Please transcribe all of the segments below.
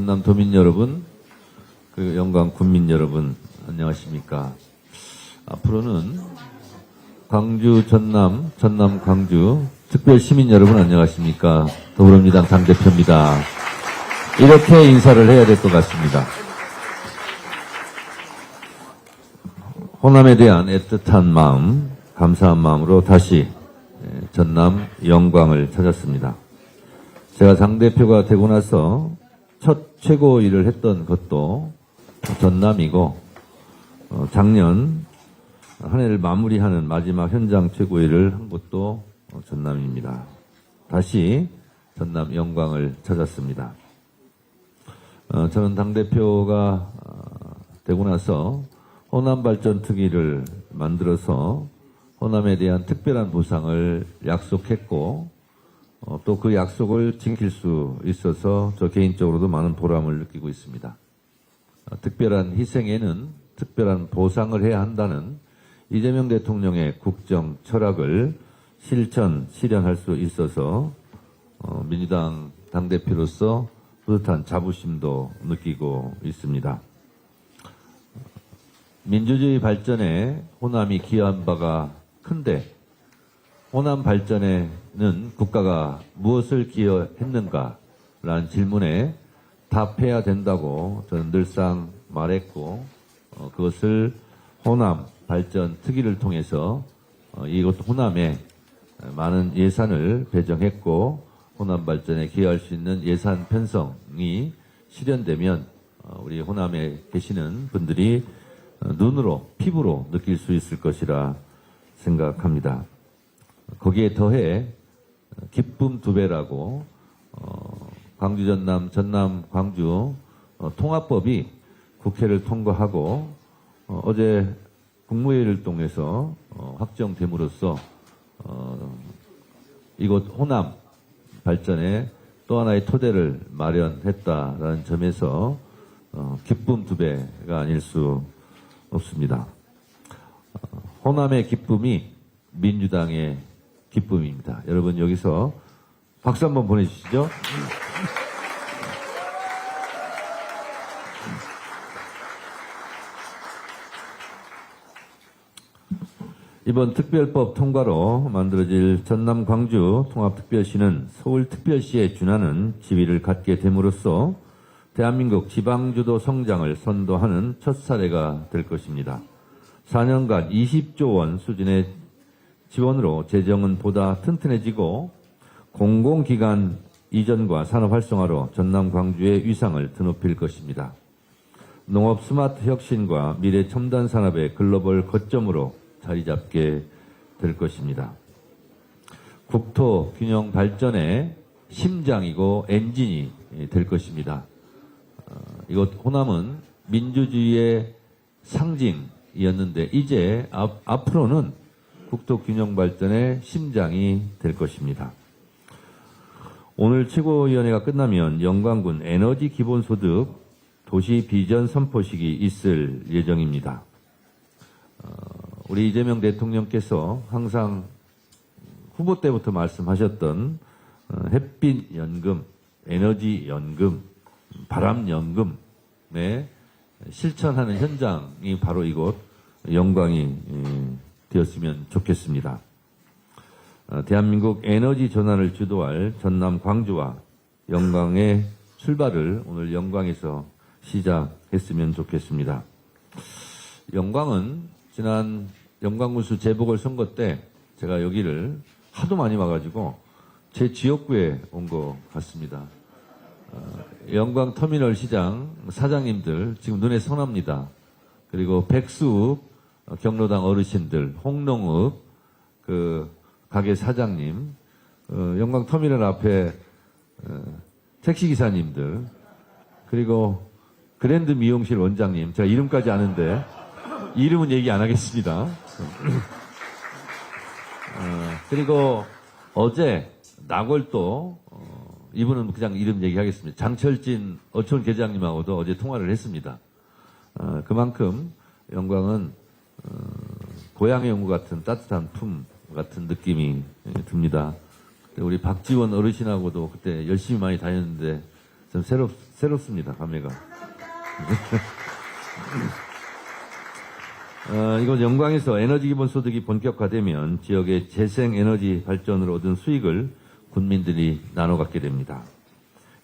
전남도민 여러분, 그리고 영광 군민 여러분, 안녕하십니까. 앞으로는 광주, 전남, 광주 특별 시민 여러분 안녕하십니까. 더불어민주당 당대표입니다. 이렇게 인사를 해야 될 것 같습니다. 호남에 대한 애틋한 마음, 감사한 마음으로 다시 전남 영광을 찾았습니다. 제가 당대표가 되고 나서 첫 최고위를 했던 것도 전남이고, 작년 한 해를 마무리하는 마지막 현장 최고위를 한 곳도 전남입니다. 다시 전남 영광을 찾았습니다. 저는 당대표가 되고 나서 호남발전특위를 만들어서 호남에 대한 특별한 보상을 약속했고, 또 그 약속을 지킬 수 있어서 저 개인적으로도 많은 보람을 느끼고 있습니다. 특별한 희생에는 특별한 보상을 해야 한다는 이재명 대통령의 국정 철학을 실현할 수 있어서 민주당 당대표로서 뿌듯한 자부심도 느끼고 있습니다. 민주주의 발전에 호남이 기여한 바가 큰데, 호남 발전에는 국가가 무엇을 기여했는가라는 질문에 답해야 된다고 저는 늘상 말했고, 그것을 호남 발전 특위를 통해서 이곳 호남에 많은 예산을 배정했고, 호남 발전에 기여할 수 있는 예산 편성이 실현되면 우리 호남에 계시는 분들이 눈으로, 피부로 느낄 수 있을 것이라 생각합니다. 거기에 더해 기쁨 2배라고 광주 전남 광주 통합법이 국회를 통과하고 어제 국무회의를 통해서 확정됨으로써 이곳 호남 발전에 또 하나의 토대를 마련했다라는 점에서 기쁨 2배가 아닐 수 없습니다. 호남의 기쁨이 민주당의 기쁨입니다. 여러분 여기서 박수 한번 보내주시죠. 이번 특별법 통과로 만들어질 전남 광주 통합특별시는 서울특별시에 준하는 지위를 갖게 됨으로써 대한민국 지방주도 성장을 선도하는 첫 사례가 될 것입니다. 4년간 20조 원 수준의 지원으로 재정은 보다 튼튼해지고 공공기관 이전과 산업 활성화로 전남 광주의 위상을 드높일 것입니다. 농업 스마트 혁신과 미래 첨단 산업의 글로벌 거점으로 자리 잡게 될 것입니다. 국토 균형 발전의 심장이고 엔진이 될 것입니다. 이곳 호남은 민주주의의 상징이었는데 이제 앞으로는 국토 균형 발전의 심장이 될 것입니다. 오늘 최고위원회가 끝나면 영광군 에너지 기본소득 도시 비전 선포식이 있을 예정입니다. 우리 이재명 대통령께서 항상 후보 때부터 말씀하셨던 햇빛연금, 에너지연금, 바람연금에 실천하는 현장이 바로 이곳 영광이 되었으면 좋겠습니다. 대한민국 에너지 전환을 주도할 전남 광주와 영광의 출발을 오늘 영광에서 시작했으면 좋겠습니다. 영광은 지난 영광군수 재보궐선거 때 제가 여기를 하도 많이 와가지고 제 지역구에 온 것 같습니다. 영광 터미널 시장 사장님들 지금 눈에 선합니다. 그리고 백수욱 경로당 어르신들, 홍농읍 그 가게 사장님, 영광 터미널 앞에 택시 기사님들, 그리고 그랜드 미용실 원장님, 제가 이름까지 아는데 이름은 얘기 안 하겠습니다. 그리고 어제 나골도 이분은 그냥 이름 얘기하겠습니다. 장철진 어촌 계장님하고도 어제 통화를 했습니다. 그만큼 영광은 고향에 온 것 같은 따뜻한 품 같은 느낌이 듭니다. 우리 박지원 어르신하고도 그때 열심히 많이 다녔는데 좀 새롭습니다, 감회가. 이곳 영광에서 에너지 기본소득이 본격화되면 지역의 재생에너지 발전으로 얻은 수익을 군민들이 나눠 갖게 됩니다.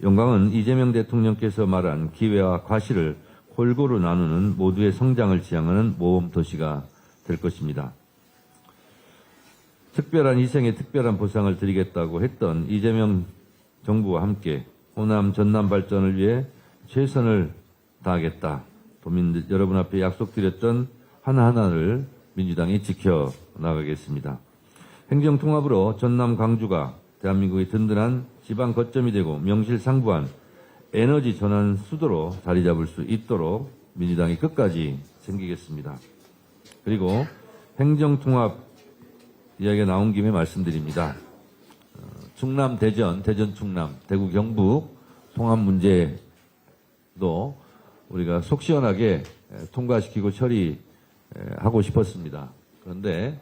영광은 이재명 대통령께서 말한 기회와 과실을 골고루 나누는 모두의 성장을 지향하는 모범도시가 될 것입니다. 특별한 희생에 특별한 보상을 드리겠다고 했던 이재명 정부와 함께 호남 전남 발전을 위해 최선을 다하겠다. 도민들 여러분 앞에 약속드렸던 하나하나를 민주당이 지켜나가겠습니다. 행정통합으로 전남 광주가 대한민국의 든든한 지방 거점이 되고 명실상부한 에너지 전환 수도로 자리 잡을 수 있도록 민주당이 끝까지 챙기겠습니다. 그리고 행정통합 이야기가 나온 김에 말씀드립니다. 충남 대전, 대전 충남, 대구 경북 통합 문제도 우리가 속 시원하게 통과시키고 처리하고 싶었습니다. 그런데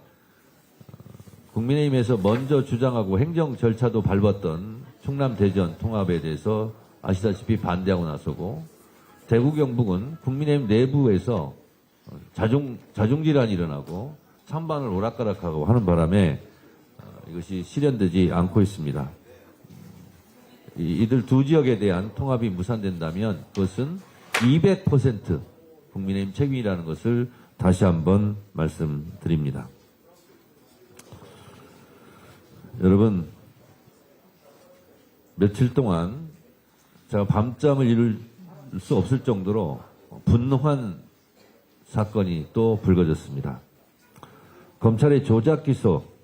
국민의힘에서 먼저 주장하고 행정 절차도 밟았던 충남 대전 통합에 대해서 아시다시피 반대하고 나서고 대구 경북은 국민의힘 내부에서 자중질환이 일어나고 찬반을 오락가락하고 하는 바람에 이것이 실현되지 않고 있습니다. 이들 두 지역에 대한 통합이 무산된다면 그것은 200% 국민의힘 책임이라는 것을 다시 한번 말씀드립니다. 여러분, 며칠 동안 제가 밤잠을 이룰 수 없을 정도로 분노한 사건이 또 불거졌습니다. 검찰의 조작 기소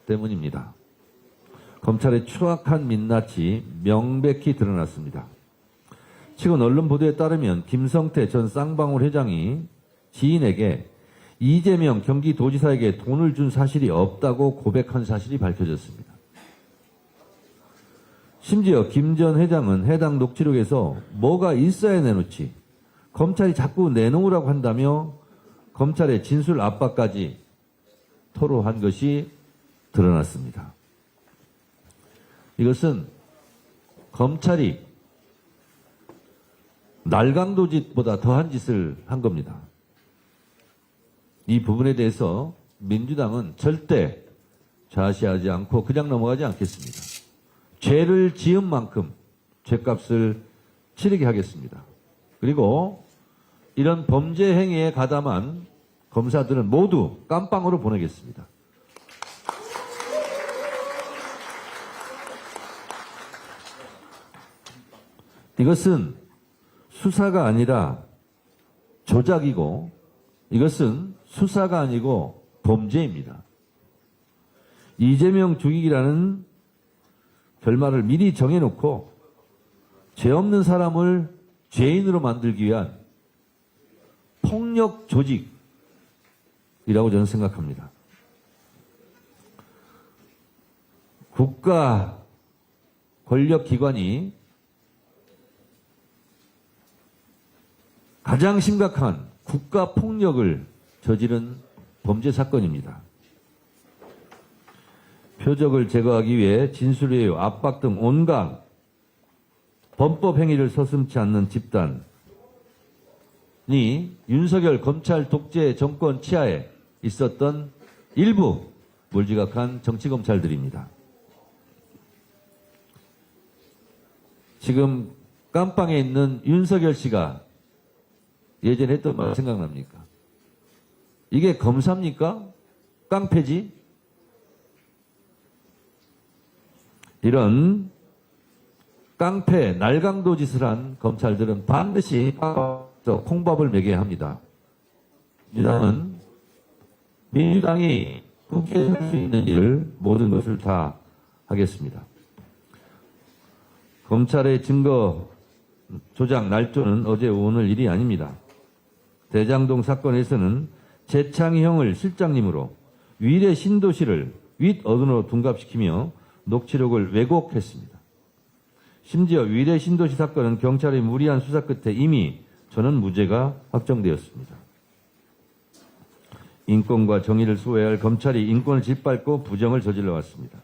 때문입니다. 검찰의 추악한 민낯이 명백히 드러났습니다. 최근 언론 보도에 따르면 김성태 전 쌍방울 회장이 지인에게 이재명 경기도지사에게 돈을 준 사실이 없다고 고백한 사실이 밝혀졌습니다. 심지어 김 전 회장은 해당 녹취록에서 뭐가 있어야 내놓지 검찰이 자꾸 내놓으라고 한다며 검찰의 진술 압박까지 토로한 것이 드러났습니다. 이것은 검찰이 날강도짓보다 더한 짓을 한 겁니다. 이 부분에 대해서 민주당은 절대 좌시하지 않고 그냥 넘어가지 않겠습니다. 죄를 지은 만큼 죄값을 치르게 하겠습니다. 그리고 이런 범죄 행위에 가담한 검사들은 모두 깜빵으로 보내겠습니다. 이것은 수사가 아니라 조작이고 이것은 수사가 아니고 범죄입니다. 이재명 죽이기라는 결말을 미리 정해놓고 죄 없는 사람을 죄인으로 만들기 위한 폭력 조직이라고 저는 생각합니다. 국가 권력기관이 가장 심각한 국가 폭력을 저지른 범죄 사건입니다. 표적을 제거하기 위해 진술외유, 압박 등 온갖 범법 행위를 서슴지 않는 집단이 윤석열 검찰 독재 정권 치하에 있었던 일부 몰지각한 정치검찰들입니다. 지금 깜빵에 있는 윤석열 씨가 예전에 했던 말 생각납니까? 이게 검사입니까? 깡패지? 이런 깡패, 날강도 짓을 한 검찰들은 반드시 콩밥을 먹여야 합니다. 민주당이 국회에 할 수 있는 일을 모든 것을 다 하겠습니다. 검찰의 증거 조작 날조는 어제 오늘 일이 아닙니다. 대장동 사건에서는 재창형을 실장님으로 위례 신도시를 윗어른으로 둔갑시키며 녹취록을 왜곡했습니다. 심지어 위례 신도시 사건은 경찰의 무리한 수사 끝에 이미 저는 무죄가 확정되었습니다. 인권과 정의를 수호해야 할 검찰이 인권을 짓밟고 부정을 저질러 왔습니다.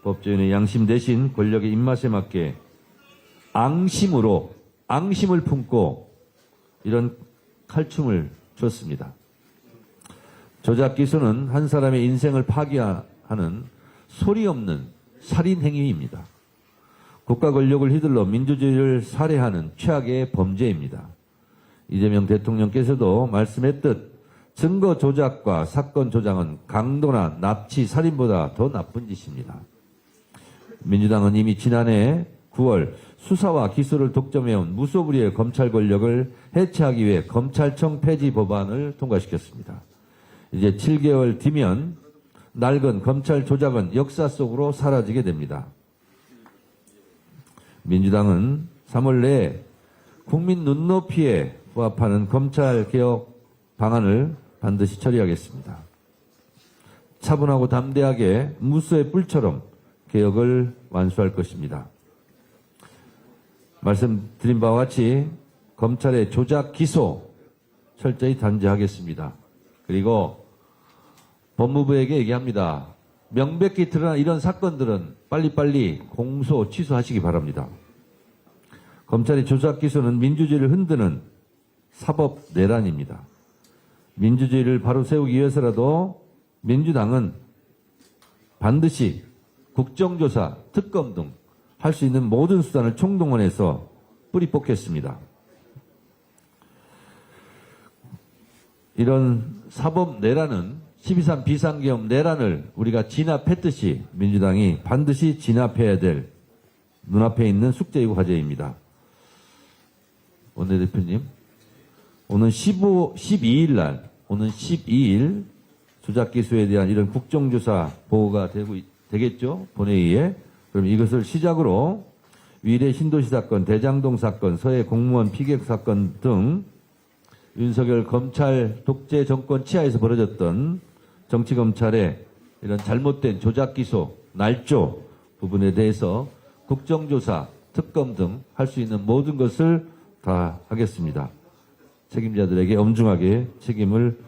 법조인의 양심 대신 권력의 입맛에 맞게 앙심을 품고 이런 칼춤을 췄습니다. 조작 기소는 한 사람의 인생을 파괴하는 소리 없는 살인 행위입니다. 국가 권력을 휘둘러 민주주의를 살해하는 최악의 범죄입니다. 이재명 대통령께서도 말씀했듯 증거 조작과 사건 조작은 강도나 납치, 살인보다 더 나쁜 짓입니다. 민주당은 이미 지난해 9월 수사와 기소를 독점해온 무소불위의 검찰 권력을 해체하기 위해 검찰청 폐지 법안을 통과시켰습니다. 이제 7개월 뒤면 낡은 검찰 조작은 역사 속으로 사라지게 됩니다. 민주당은 3월 내에 국민 눈높이에 부합하는 검찰개혁 방안을 반드시 처리하겠습니다. 차분하고 담대하게 무수의 뿔처럼 개혁을 완수할 것입니다. 말씀드린 바와 같이 검찰의 조작 기소 철저히 단죄하겠습니다. 그리고 법무부에게 얘기합니다. 명백히 드러난 이런 사건들은 빨리빨리 공소 취소하시기 바랍니다. 검찰의 조작 기소는 민주주의를 흔드는 사법 내란입니다. 민주주의를 바로 세우기 위해서라도 민주당은 반드시 국정조사, 특검 등 할 수 있는 모든 수단을 총동원해서 뿌리 뽑겠습니다. 이런 사법 내란은 12.3 비상계엄 내란을 우리가 진압했듯이 민주당이 반드시 진압해야 될 눈앞에 있는 숙제이고 과제입니다. 원내대표님, 오는 12일 날, 오는 12일 조작 기소에 대한 이런 국정조사 보고가 되겠죠? 본회의에. 그럼 이것을 시작으로 위례 신도시 사건, 대장동 사건, 서해 공무원 피격 사건 등 윤석열 검찰 독재 정권 치하에서 벌어졌던 정치검찰의 이런 잘못된 조작 기소, 날조 부분에 대해서 국정조사, 특검 등 할 수 있는 모든 것을 다 하겠습니다. 책임자들에게 엄중하게 책임을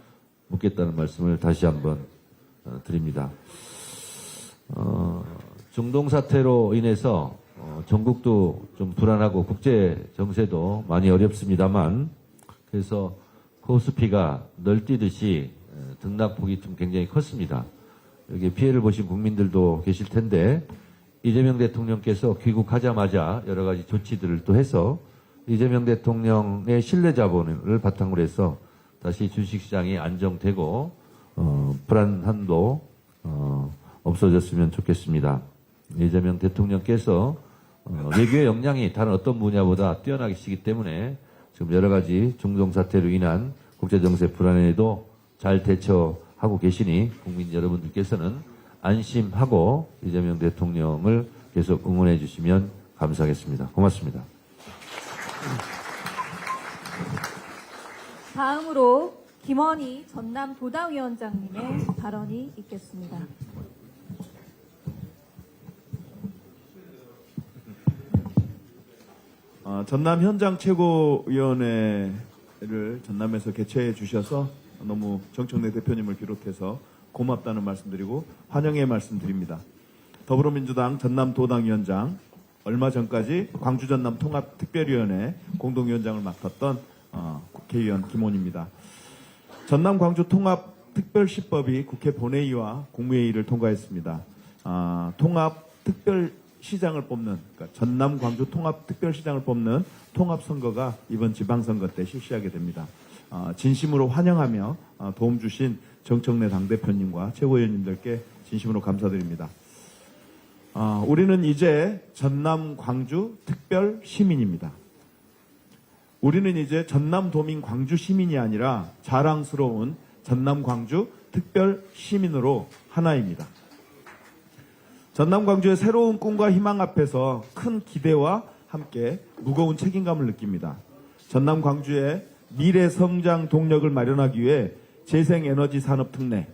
묻겠다는 말씀을 다시 한번 드립니다. 중동 사태로 인해서 전국도 좀 불안하고 국제 정세도 많이 어렵습니다만 그래서 코스피가 널뛰듯이 등락폭이 좀 굉장히 컸습니다. 여기 피해를 보신 국민들도 계실 텐데 이재명 대통령께서 귀국하자마자 여러 가지 조치들을 또 해서 이재명 대통령의 신뢰 자본을 바탕으로 해서 다시 주식시장이 안정되고 불안함도 없어졌으면 좋겠습니다. 이재명 대통령께서 외교의 역량이 다른 어떤 분야보다 뛰어나시기 때문에 지금 여러 가지 중동 사태로 인한 국제정세 불안에도 잘 대처하고 계시니 국민 여러분들께서는 안심하고 이재명 대통령을 계속 응원해 주시면 감사하겠습니다. 고맙습니다. 다음으로 김원희 전남도당위원장님의 발언이 있겠습니다. 전남 현장 최고위원회를 전남에서 개최해 주셔서 너무 정청래 대표님을 비롯해서 고맙다는 말씀드리고 환영의 말씀드립니다. 더불어민주당 전남도당위원장, 얼마 전까지 광주 전남 통합특별위원회 공동위원장을 맡았던 국회의원 김원희입니다. 전남 광주 통합특별시법이 국회 본회의와 국무회의를 통과했습니다. 통합특별시장을 뽑는, 그러니까 전남 광주 통합특별시장을 뽑는 통합선거가 이번 지방선거 때 실시하게 됩니다. 진심으로 환영하며 도움 주신 정청래 당대표님과 최고위원님들께 진심으로 감사드립니다. 우리는 이제 전남 광주 특별 시민입니다. 우리는 이제 전남 도민 광주 시민이 아니라 자랑스러운 전남 광주 특별 시민으로 하나입니다. 전남 광주의 새로운 꿈과 희망 앞에서 큰 기대와 함께 무거운 책임감을 느낍니다. 전남 광주의 미래 성장 동력을 마련하기 위해 재생에너지 산업 특례,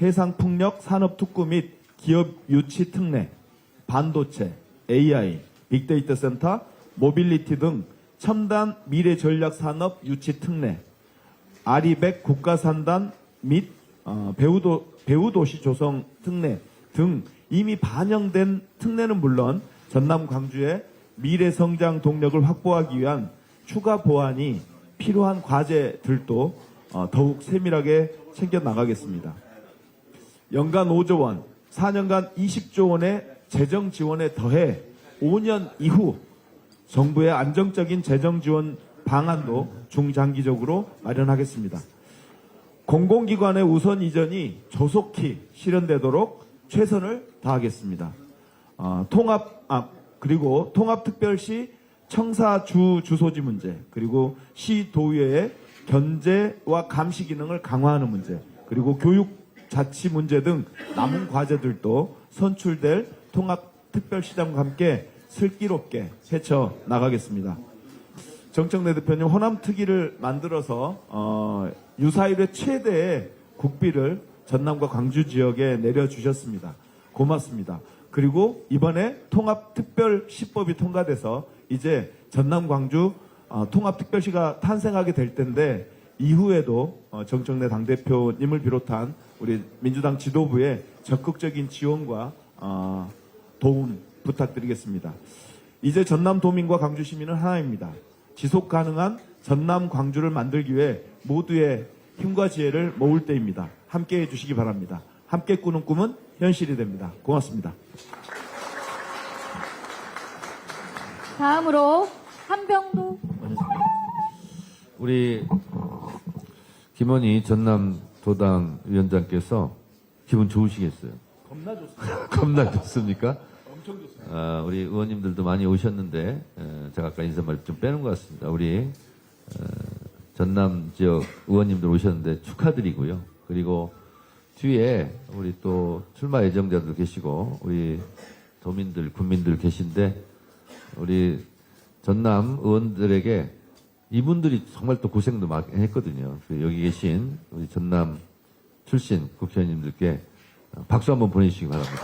해상풍력 산업 특구 및 기업 유치 특례, 반도체, AI, 빅데이터 센터, 모빌리티 등 첨단 미래 전략 산업 유치 특례, 아리백 국가산단 및 배후도시 조성 특례 등 이미 반영된 특례는 물론 전남 광주의 미래 성장 동력을 확보하기 위한 추가 보완이 필요한 과제들도 더욱 세밀하게 챙겨 나가겠습니다. 연간 5조 원, 4년간 20조 원의 재정 지원에 더해 5년 이후 정부의 안정적인 재정 지원 방안도 중장기적으로 마련하겠습니다. 공공기관의 우선 이전이 조속히 실현되도록 최선을 다하겠습니다. 그리고 통합특별시 청사주 주소지 문제, 그리고 시도의회의 견제와 감시 기능을 강화하는 문제, 그리고 교육 자치 문제 등 남은 과제들도 선출될 통합특별시장과 함께 슬기롭게 헤쳐 나가겠습니다. 정청래 대표님, 호남특위를 만들어서 유사일의 최대의 국비를 전남과 광주 지역에 내려주셨습니다. 고맙습니다. 그리고 이번에 통합특별시법이 통과돼서 이제 전남 광주 통합특별시가 탄생하게 될 텐데, 이후에도 정청래 당대표님을 비롯한 우리 민주당 지도부의 적극적인 지원과 도움 부탁드리겠습니다. 이제 전남 도민과 광주 시민은 하나입니다. 지속 가능한 전남 광주를 만들기 위해 모두의 힘과 지혜를 모을 때입니다. 함께 해주시기 바랍니다. 함께 꾸는 꿈은 현실이 됩니다. 고맙습니다. 다음으로 한병도 우리 김원희 전남도당 위원장께서 기분 좋으시겠어요? 겁나 좋습니다. 겁나 좋습니까? 엄청 좋습니다. 우리 의원님들도 많이 오셨는데 제가 아까 인사말 좀 빼는 것 같습니다. 우리 전남 지역 의원님들 오셨는데 축하드리고요. 그리고 뒤에 우리 또 출마 예정자들 계시고 우리 도민들, 군민들 계신데 우리 전남 의원들에게 이분들이 정말 또 고생도 많이 했거든요. 여기 계신 우리 전남 출신 국회의원님들께 박수 한번 보내주시기 바랍니다.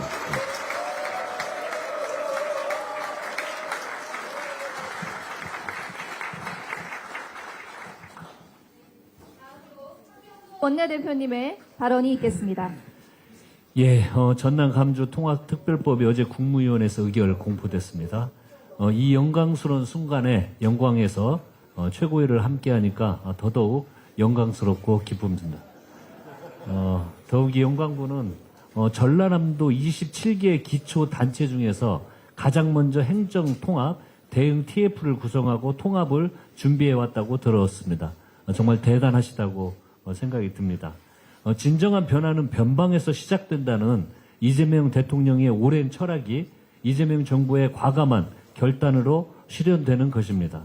원내대표님의 발언이 있겠습니다. 예, 전남 감주 통합특별법이 어제 국무위원회에서 의결 공포됐습니다. 이 영광스러운 순간에 영광에서 최고위를 함께하니까 더더욱 영광스럽고 기쁩니다. 더욱이 영광군은 전라남도 27개 기초 단체 중에서 가장 먼저 행정 통합 대응 TF를 구성하고 통합을 준비해 왔다고 들었습니다. 정말 대단하시다고 생각이 듭니다. 진정한 변화는 변방에서 시작된다는 이재명 대통령의 오랜 철학이 이재명 정부의 과감한 결단으로 실현되는 것입니다.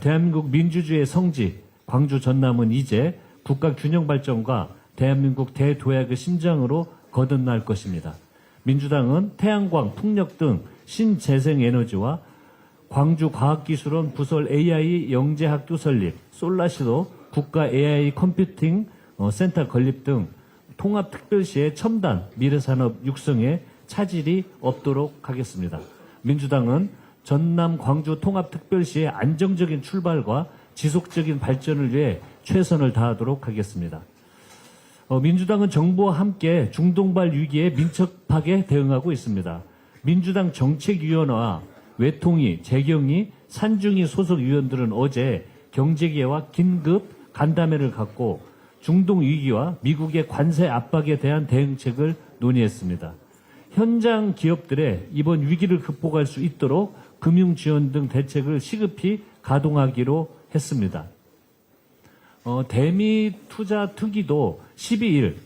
대한민국 민주주의의 성지 광주 전남은 이제 국가 균형 발전과 대한민국 대도약의 심장으로 거듭날 것입니다. 민주당은 태양광, 풍력 등 신재생 에너지와 광주과학기술원 부설 AI 영재학교 설립, 솔라시도 국가 AI 컴퓨팅 센터 건립 등 통합특별시의 첨단 미래산업 육성에 차질이 없도록 하겠습니다. 민주당은 전남 광주 통합특별시의 안정적인 출발과 지속적인 발전을 위해 최선을 다하도록 하겠습니다. 민주당은 정부와 함께 중동발 위기에 민첩하게 대응하고 있습니다. 민주당 정책위원회와 외통위, 재경위, 산중위 소속 위원들은 어제 경제계와 긴급 간담회를 갖고 중동 위기와 미국의 관세 압박에 대한 대응책을 논의했습니다. 현장 기업들의 이번 위기를 극복할 수 있도록 금융 지원 등 대책을 시급히 가동하기로 했습니다. 대미 투자 특위도 12일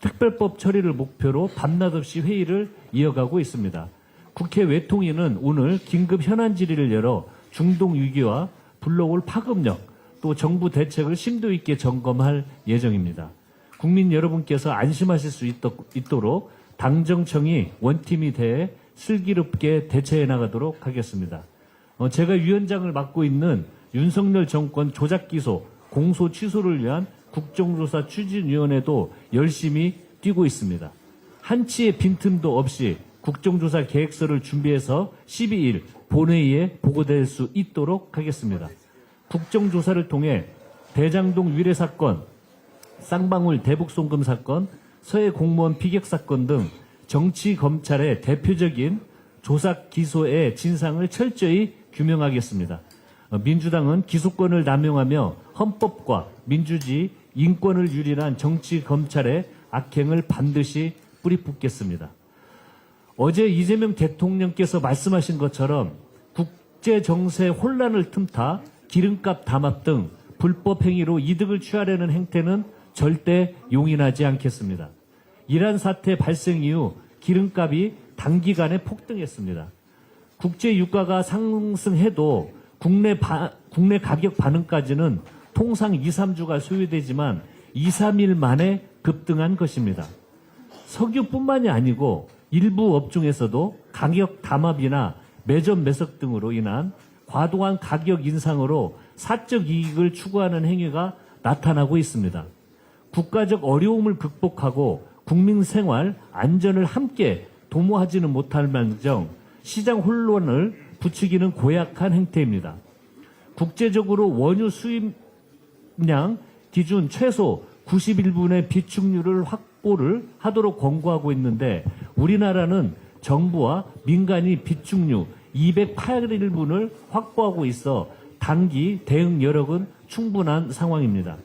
특별법 처리를 목표로 밤낮 없이 회의를 이어가고 있습니다. 국회 외통위는 오늘 긴급 현안 질의를 열어 중동 위기와 불러올 파급력 또 정부 대책을 심도 있게 점검할 예정입니다. 국민 여러분께서 안심하실 수 있도록 당정청이 원팀이 대해 슬기롭게 대처해 나가도록 하겠습니다. 제가 위원장을 맡고 있는 윤석열 정권 조작 기소, 공소 취소를 위한 국정조사 추진위원회도 열심히 뛰고 있습니다. 한치의 빈틈도 없이 국정조사 계획서를 준비해서 12일 본회의에 보고될 수 있도록 하겠습니다. 국정조사를 통해 대장동 위례 사건, 쌍방울 대북 송금 사건, 서해 공무원 피격 사건 등 정치 검찰의 대표적인 조사 기소의 진상을 철저히 규명하겠습니다. 민주당은 기소권을 남용하며 헌법과 민주주의, 인권을 유린한 정치 검찰의 악행을 반드시 뿌리뽑겠습니다. 어제 이재명 대통령께서 말씀하신 것처럼 국제 정세 혼란을 틈타 기름값 담합 등 불법 행위로 이득을 취하려는 행태는 절대 용인하지 않겠습니다. 이란 사태 발생 이후 기름값이 단기간에 폭등했습니다. 국제 유가가 상승해도 국내 가격 반응까지는 통상 2, 3주가 소요되지만 2, 3일 만에 급등한 것입니다. 석유뿐만이 아니고 일부 업종에서도 가격 담합이나 매점 매석 등으로 인한 과도한 가격 인상으로 사적 이익을 추구하는 행위가 나타나고 있습니다. 국가적 어려움을 극복하고 국민 생활 안전을 함께 도모하지는 못할 망정 시장 혼란을 부추기는 고약한 행태입니다. 국제적으로 원유 수입량 기준 최소 91분의 비축률을 확보를 하도록 권고하고 있는데 우리나라는 정부와 민간이 비축류 208일분을 확보하고 있어 단기 대응 여력은 충분한 상황입니다.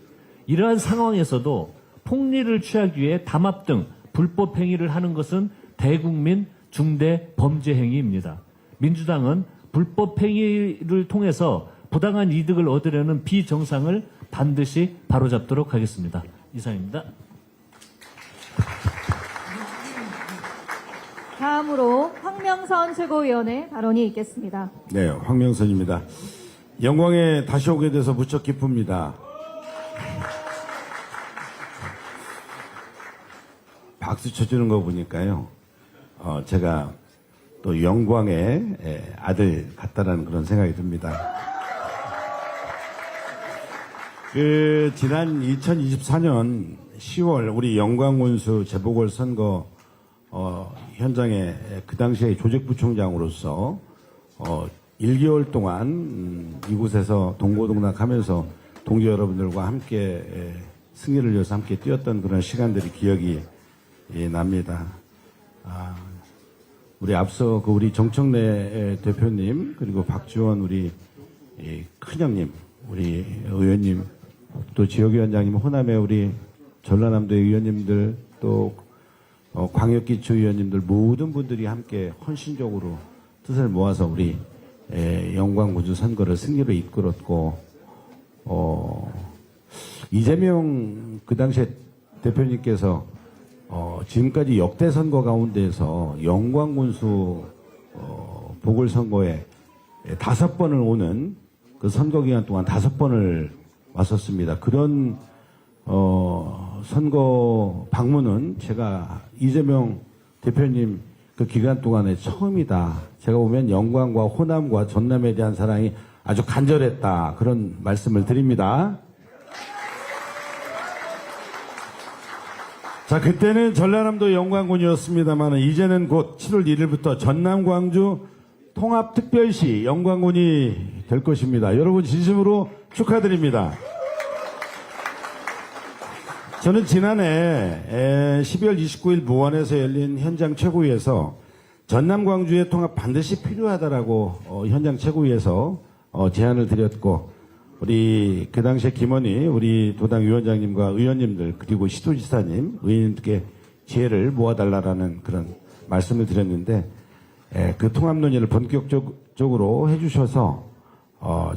이러한 상황에서도 폭리를 취하기 위해 담합 등 불법 행위를 하는 것은 대국민 중대 범죄 행위입니다. 민주당은 불법 행위를 통해서 부당한 이득을 얻으려는 비정상을 반드시 바로잡도록 하겠습니다. 이상입니다. 다음으로 황명선 최고위원의 발언이 있겠습니다. 네, 황명선입니다. 영광에 다시 오게 돼서 무척 기쁩니다. 박수 쳐주는 거 보니까요, 제가 또 영광의 아들 같다라는 그런 생각이 듭니다. 지난 2024년 10월 우리 영광군수 재보궐선거 현장에 그 당시에 조직부총장으로서 1개월 동안 이곳에서 동고동락하면서 동지 여러분들과 함께 승리를 위해서 함께 뛰었던 그런 시간들이 기억이 납니다. 우리 앞서 우리 정청래 대표님 그리고 박지원 우리 큰형님 우리 의원님 또 지역위원장님 호남의 우리 전라남도 의원님들 또 광역기초위원님들 모든 분들이 함께 헌신적으로 뜻을 모아서 우리 영광군주 선거를 승리로 이끌었고 이재명 그 당시에 대표님께서 지금까지 역대 선거 가운데에서 영광군수 보궐선거에 5번을 오는 그 선거 기간 동안 5번을 왔었습니다. 그런 선거 방문은 제가 이재명 대표님 그 기간 동안에 처음이다. 제가 보면 영광과 호남과 전남에 대한 사랑이 아주 간절했다. 그런 말씀을 드립니다. 자, 그때는 전라남도 영광군이었습니다만 이제는 곧 7월 1일부터 전남 광주 통합특별시 영광군이 될 것입니다. 여러분 진심으로 축하드립니다. 저는 지난해 12월 29일 무안에서 열린 현장 최고위에서 전남 광주의 통합 반드시 필요하다라고 현장 최고위에서 제안을 드렸고 우리 그 당시에 김원희 우리 도당 위원장님과 의원님들 그리고 시도지사님 의원님께 지혜를 모아달라라는 그런 말씀을 드렸는데 그 통합 논의를 본격적으로 해주셔서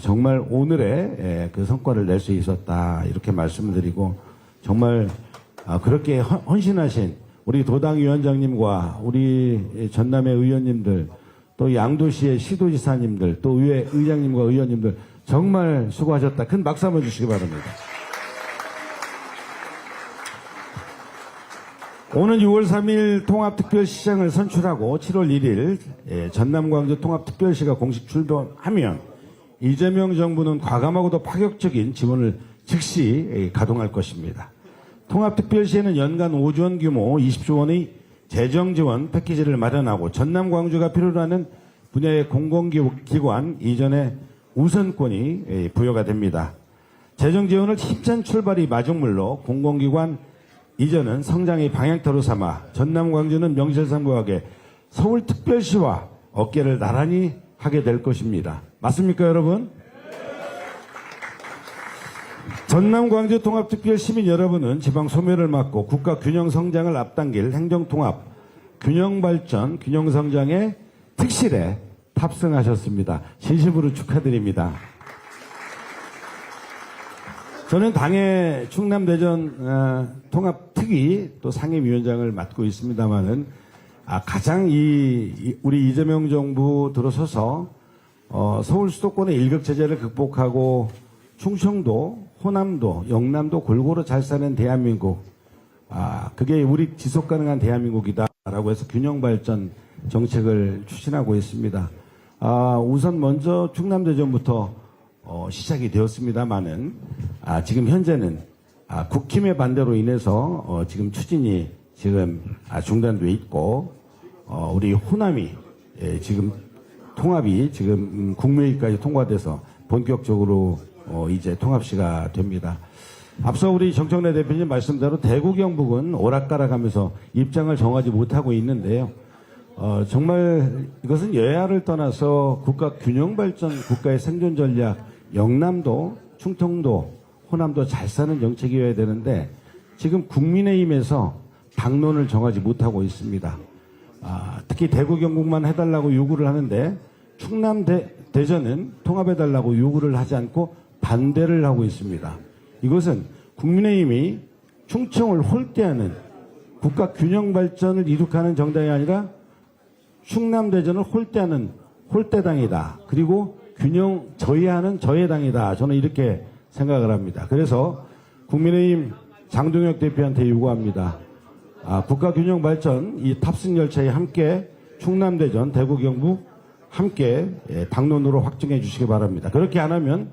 정말 오늘의 그 성과를 낼 수 있었다 이렇게 말씀을 드리고 정말 그렇게 헌신하신 우리 도당 위원장님과 우리 전남의 의원님들 또 양도시의 시도지사님들 또 의회 의장님과 의원님들 정말 수고하셨다. 큰 박수 한번 주시기 바랍니다. 오는 6월 3일 통합특별시장을 선출하고 7월 1일 전남광주 통합특별시가 공식 출범하면 이재명 정부는 과감하고도 파격적인 지원을 즉시 가동할 것입니다. 통합특별시에는 연간 5조 원 규모 20조 원의 재정지원 패키지를 마련하고 전남광주가 필요로 하는 분야의 공공기관 이전에 우선권이 부여가 됩니다. 재정지원을 힘찬 출발이 마중물로 공공기관 이전은 성장의 방향타로 삼아 전남광주는 명실상부하게 서울특별시와 어깨를 나란히 하게 될 것입니다. 맞습니까, 여러분? 전남 광주 통합특별 시민 여러분은 지방 소멸을 막고 국가 균형 성장을 앞당길 행정 통합, 균형 발전, 균형 성장의 특실에 탑승하셨습니다. 진심으로 축하드립니다. 저는 당의 충남대전 통합특위 또 상임위원장을 맡고 있습니다만은 가장 우리 이재명 정부 들어서서 서울 수도권의 일극제재를 극복하고 충청도, 호남도, 영남도 골고루 잘 사는 대한민국, 그게 우리 지속 가능한 대한민국이다라고 해서 균형 발전 정책을 추진하고 있습니다. 우선 먼저 충남대전부터 시작이 되었습니다만은 지금 현재는 국힘의 반대로 인해서 지금 추진이 지금 중단돼 있고 우리 호남이 지금 통합이 지금 국무회의까지 통과돼서 본격적으로 이제 통합시가 됩니다. 앞서 우리 정청래 대표님 말씀대로 대구 경북은 오락가락하면서 입장을 정하지 못하고 있는데요. 정말 이것은 여야를 떠나서 국가 균형 발전, 국가의 생존 전략, 영남도, 충청도, 호남도 잘 사는 정책이어야 되는데 지금 국민의힘에서 당론을 정하지 못하고 있습니다. 특히 대구 경북만 해달라고 요구를 하는데 충남 대전은 통합해달라고 요구를 하지 않고 반대를 하고 있습니다. 이것은 국민의힘이 충청을 홀대하는 국가 균형 발전을 이룩하는 정당이 아니라 충남 대전을 홀대하는 홀대당이다. 그리고 균형 저해하는 저해당이다. 저는 이렇게 생각을 합니다. 그래서 국민의힘 장동혁 대표한테 요구합니다. 국가 균형 발전 이 탑승 열차에 함께 충남 대전, 대구 경북 함께 당론으로 확정해 주시기 바랍니다. 그렇게 안 하면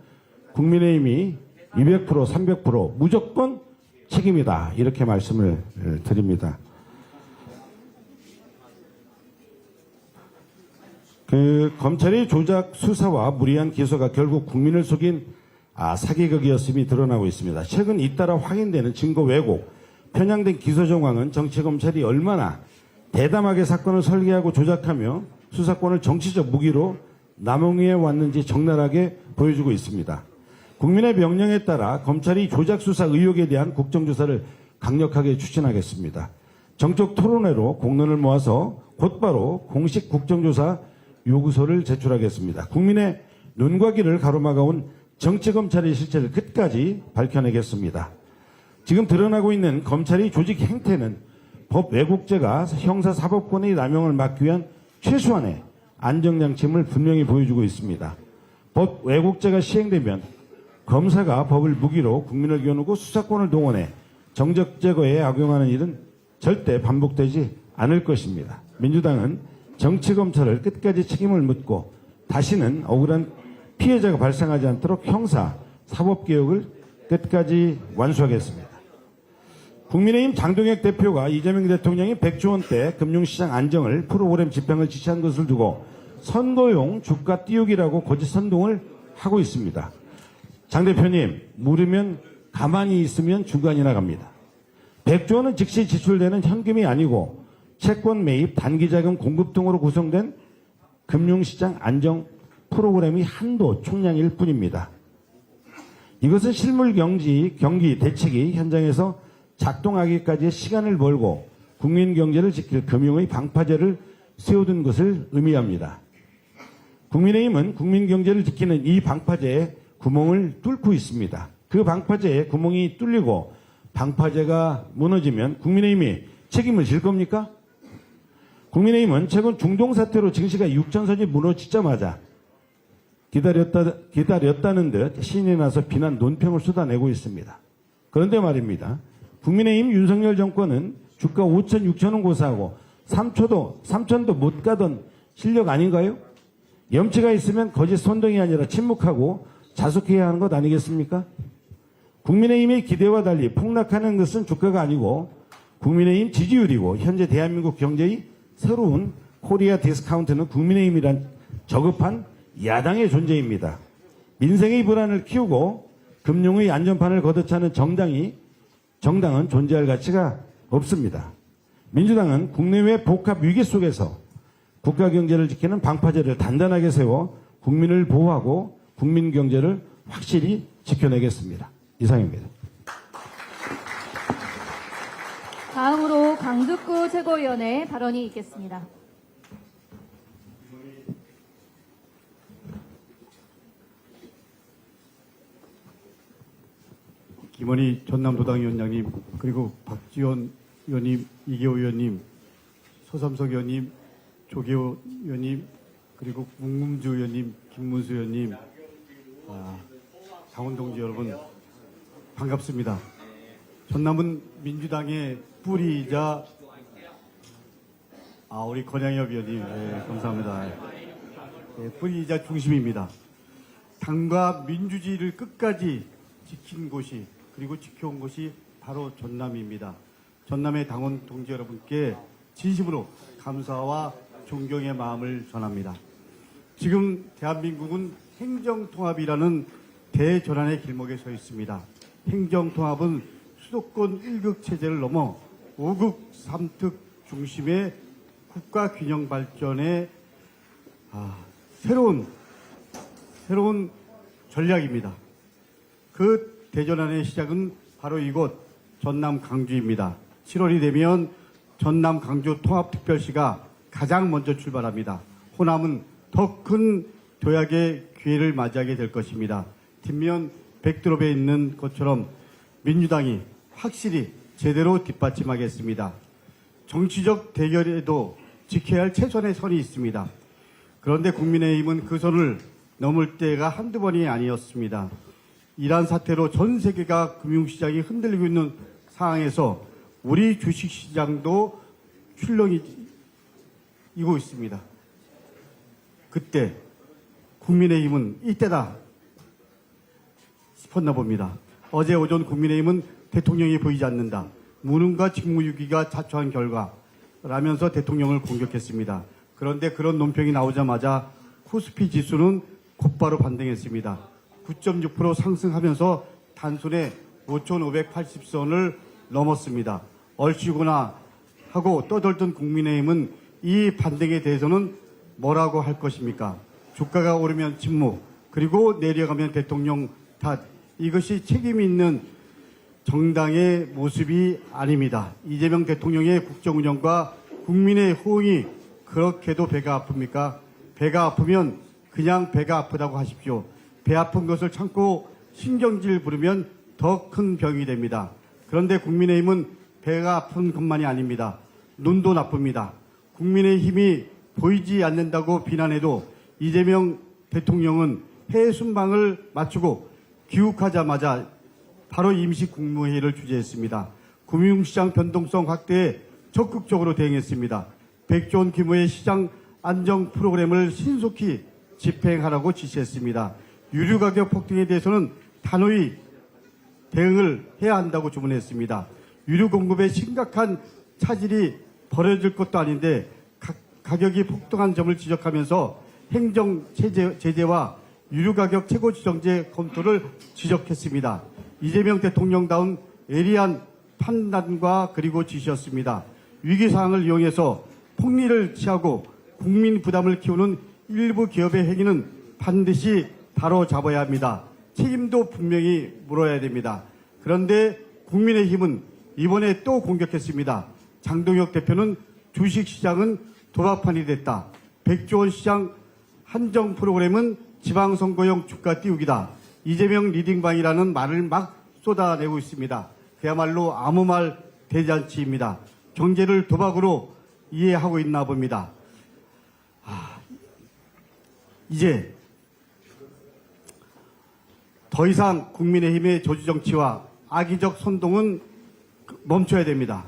국민의힘이 200%, 300% 무조건 책임이다. 이렇게 말씀을 드립니다. 검찰의 조작 수사와 무리한 기소가 결국 국민을 속인 사기극이었음이 드러나고 있습니다. 최근 잇따라 확인되는 증거 왜곡, 편향된 기소 정황은 정치검찰이 얼마나 대담하게 사건을 설계하고 조작하며 수사권을 정치적 무기로 남용해 왔는지 적나라하게 보여주고 있습니다. 국민의 명령에 따라 검찰이 조작 수사 의혹에 대한 국정조사를 강력하게 추진하겠습니다. 정적 토론회로 공론을 모아서 곧바로 공식 국정조사 요구서를 제출하겠습니다. 국민의 눈과 귀를 가로막아온 정치검찰의 실체를 끝까지 밝혀내겠습니다. 지금 드러나고 있는 검찰의 조직 행태는 법 왜곡죄가 형사사법권의 남용을 막기 위한 최소한의 안정장치임을 분명히 보여주고 있습니다. 법 왜곡죄가 시행되면 검사가 법을 무기로 국민을 겨누고 수사권을 동원해 정적 제거에 악용하는 일은 절대 반복되지 않을 것입니다. 민주당은 정치검찰을 끝까지 책임을 묻고 다시는 억울한 피해자가 발생하지 않도록 형사, 사법개혁을 끝까지 완수하겠습니다. 국민의힘 장동혁 대표가 이재명 대통령이 100조 원대 금융시장 안정을 프로그램 집행을 지시한 것을 두고 선거용 주가 띄우기라고 거짓 선동을 하고 있습니다. 장 대표님, 물으면 가만히 있으면 주간이나 갑니다. 100조 원은 즉시 지출되는 현금이 아니고 채권 매입, 단기자금 공급 등으로 구성된 금융시장 안정 프로그램이 한도 총량일 뿐입니다. 이것은 실물 경기 대책이 현장에서 작동하기까지의 시간을 벌고 국민 경제를 지킬 금융의 방파제를 세워둔 것을 의미합니다. 국민의힘은 국민 경제를 지키는 이 방파제에 구멍을 뚫고 있습니다. 그 방파제에 구멍이 뚫리고 방파제가 무너지면 국민의힘이 책임을 질 겁니까? 국민의힘은 최근 중동 사태로 증시가 6전선이 무너지자마자 기다렸다는 듯 신이 나서 비난 논평을 쏟아내고 있습니다. 그런데 말입니다. 국민의힘 윤석열 정권은 주가 5천, 6천 원 고사하고 3천도 못 가던 실력 아닌가요? 염치가 있으면 거짓 선동이 아니라 침묵하고 자숙해야 하는 것 아니겠습니까? 국민의힘의 기대와 달리 폭락하는 것은 주가가 아니고 국민의힘 지지율이고 현재 대한민국 경제의 새로운 코리아 디스카운트는 국민의힘이란 저급한 야당의 존재입니다. 민생의 불안을 키우고 금융의 안전판을 걷어차는 정당은 존재할 가치가 없습니다. 민주당은 국내외 복합 위기 속에서 국가 경제를 지키는 방파제를 단단하게 세워 국민을 보호하고 국민 경제를 확실히 지켜내겠습니다. 이상입니다. 다음으로 강주구 최고위원의 발언이 있겠습니다. 김원희 전남도당위원장님, 그리고 박지원 의원님, 이계호 의원님, 서삼석 의원님, 조계호 의원님, 그리고 문금주 의원님, 김문수 의원님, 당원동지 여러분, 반갑습니다. 전남은 민주당의 뿌리이자 우리 권양엽 의원님, 감사합니다. 뿌리이자 중심입니다. 당과 민주주의를 끝까지 지킨 곳이, 그리고 지켜온 곳이 바로 전남입니다. 전남의 당원 동지 여러분께 진심으로 감사와 존경의 마음을 전합니다. 지금 대한민국은 행정통합이라는 대전환의 길목에 서 있습니다. 행정통합은 수도권 1극 체제를 넘어 5극 3특 중심의 국가 균형 발전의 새로운 전략입니다. 그 대전환의 시작은 바로 이곳 전남 강주입니다. 7월이 되면 전남 강주 통합특별시가 가장 먼저 출발합니다. 호남은 더 큰 도약의 기회를 맞이하게 될 것입니다. 뒷면 백드롭에 있는 것처럼 민주당이 확실히 제대로 뒷받침하겠습니다. 정치적 대결에도 지켜야 할 최선의 선이 있습니다. 그런데 국민의힘은 그 선을 넘을 때가 한두 번이 아니었습니다. 이러한 사태로 전 세계가 금융시장이 흔들리고 있는 상황에서 우리 주식시장도 출렁이고 있습니다. 그때 국민의힘은 이때다 싶었나 봅니다. 어제 오전 국민의힘은 대통령이 보이지 않는다, 무능과 직무유기가 자초한 결과라면서 대통령을 공격했습니다. 그런데 그런 논평이 나오자마자 코스피 지수는 곧바로 반등했습니다. 9.6% 상승하면서 단순에 5,580선을 넘었습니다. 얼씨구나 하고 떠들던 국민의힘은 이 반등에 대해서는 뭐라고 할 것입니까? 주가가 오르면 침묵, 그리고 내려가면 대통령 탓. 이것이 책임 있는 정당의 모습이 아닙니다. 이재명 대통령의 국정운영과 국민의 호응이 그렇게도 배가 아픕니까? 배가 아프면 그냥 배가 아프다고 하십시오. 배 아픈 것을 참고 신경질 부르면 더 큰 병이 됩니다. 그런데 국민의힘은 배가 아픈 것만이 아닙니다. 눈도 나쁩니다. 국민의힘이 보이지 않는다고 비난해도 이재명 대통령은 해외 순방을 마치고 귀국하자마자 바로 임시 국무회의를 주재했습니다. 금융시장 변동성 확대에 적극적으로 대응했습니다. 100조 원 규모의 시장 안정 프로그램을 신속히 집행하라고 지시했습니다. 유류 가격 폭등에 대해서는 단호히 대응을 해야 한다고 주문했습니다. 유류 공급에 심각한 차질이 벌어질 것도 아닌데 가격이 폭등한 점을 지적하면서 행정 제재와 유류 가격 최고 지정제 검토를 지적했습니다. 이재명 대통령다운 예리한 판단과 그리고 지시였습니다. 위기 상황을 이용해서 폭리를 취하고 국민 부담을 키우는 일부 기업의 행위는 반드시 바로 잡아야 합니다. 책임도 분명히 물어야 됩니다. 그런데 국민의힘은 이번에 또 공격했습니다. 장동혁 대표는 주식시장은 도박판이 됐다. 100조 원 시장 한정 프로그램은 지방선거용 주가 띄우기다. 이재명 리딩방이라는 말을 막 쏟아내고 있습니다. 그야말로 아무 말 대잔치입니다. 경제를 도박으로 이해하고 있나 봅니다. 이제 더 이상 국민의힘의 조지정치와 악의적 선동은 멈춰야 됩니다.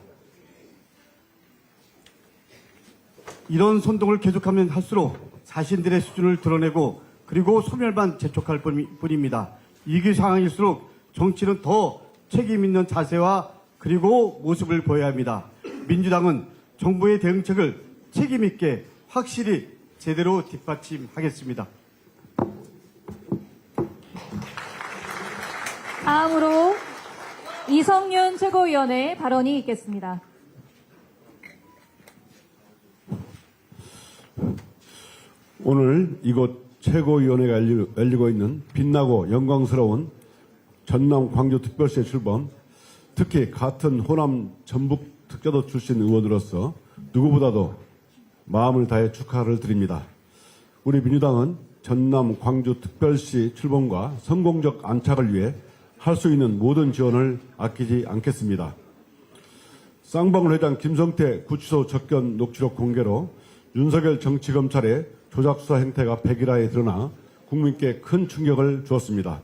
이런 선동을 계속하면 할수록 자신들의 수준을 드러내고 그리고 소멸만 재촉할 뿐입니다. 위기 상황일수록 정치는 더 책임 있는 자세와 그리고 모습을 보여야 합니다. 민주당은 정부의 대응책을 책임 있게 확실히 제대로 뒷받침하겠습니다. 다음으로 이성윤 최고위원의 발언이 있겠습니다. 오늘 이곳 최고위원회가 열리고 있는 빛나고 영광스러운 전남 광주특별시의 출범, 특히 같은 호남 전북 특자도 출신 의원으로서 누구보다도 마음을 다해 축하를 드립니다. 우리 민주당은 전남 광주특별시 출범과 성공적 안착을 위해 할 수 있는 모든 지원을 아끼지 않겠습니다. 쌍방울 회장 김성태 구치소 접견 녹취록 공개로 윤석열 정치검찰의 조작수사 행태가 백일화에 드러나 국민께 큰 충격을 주었습니다.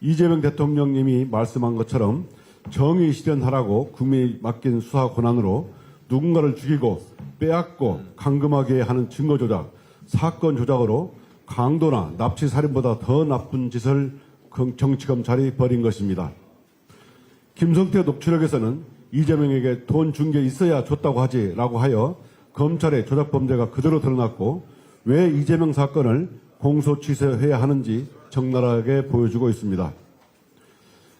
이재명 대통령님이 말씀한 것처럼 정의 실현하라고 국민이 맡긴 수사 권한으로 누군가를 죽이고 빼앗고 감금하게 하는 증거 조작, 사건 조작으로 강도나 납치 살인보다 더 나쁜 짓을 정치검찰이 벌인 것입니다. 김성태 녹취록에서는 이재명에게 돈 준 게 있어야 줬다고 하지라고 하여 검찰의 조작 범죄가 그대로 드러났고 왜 이재명 사건을 공소 취소해야 하는지 적나라하게 보여주고 있습니다.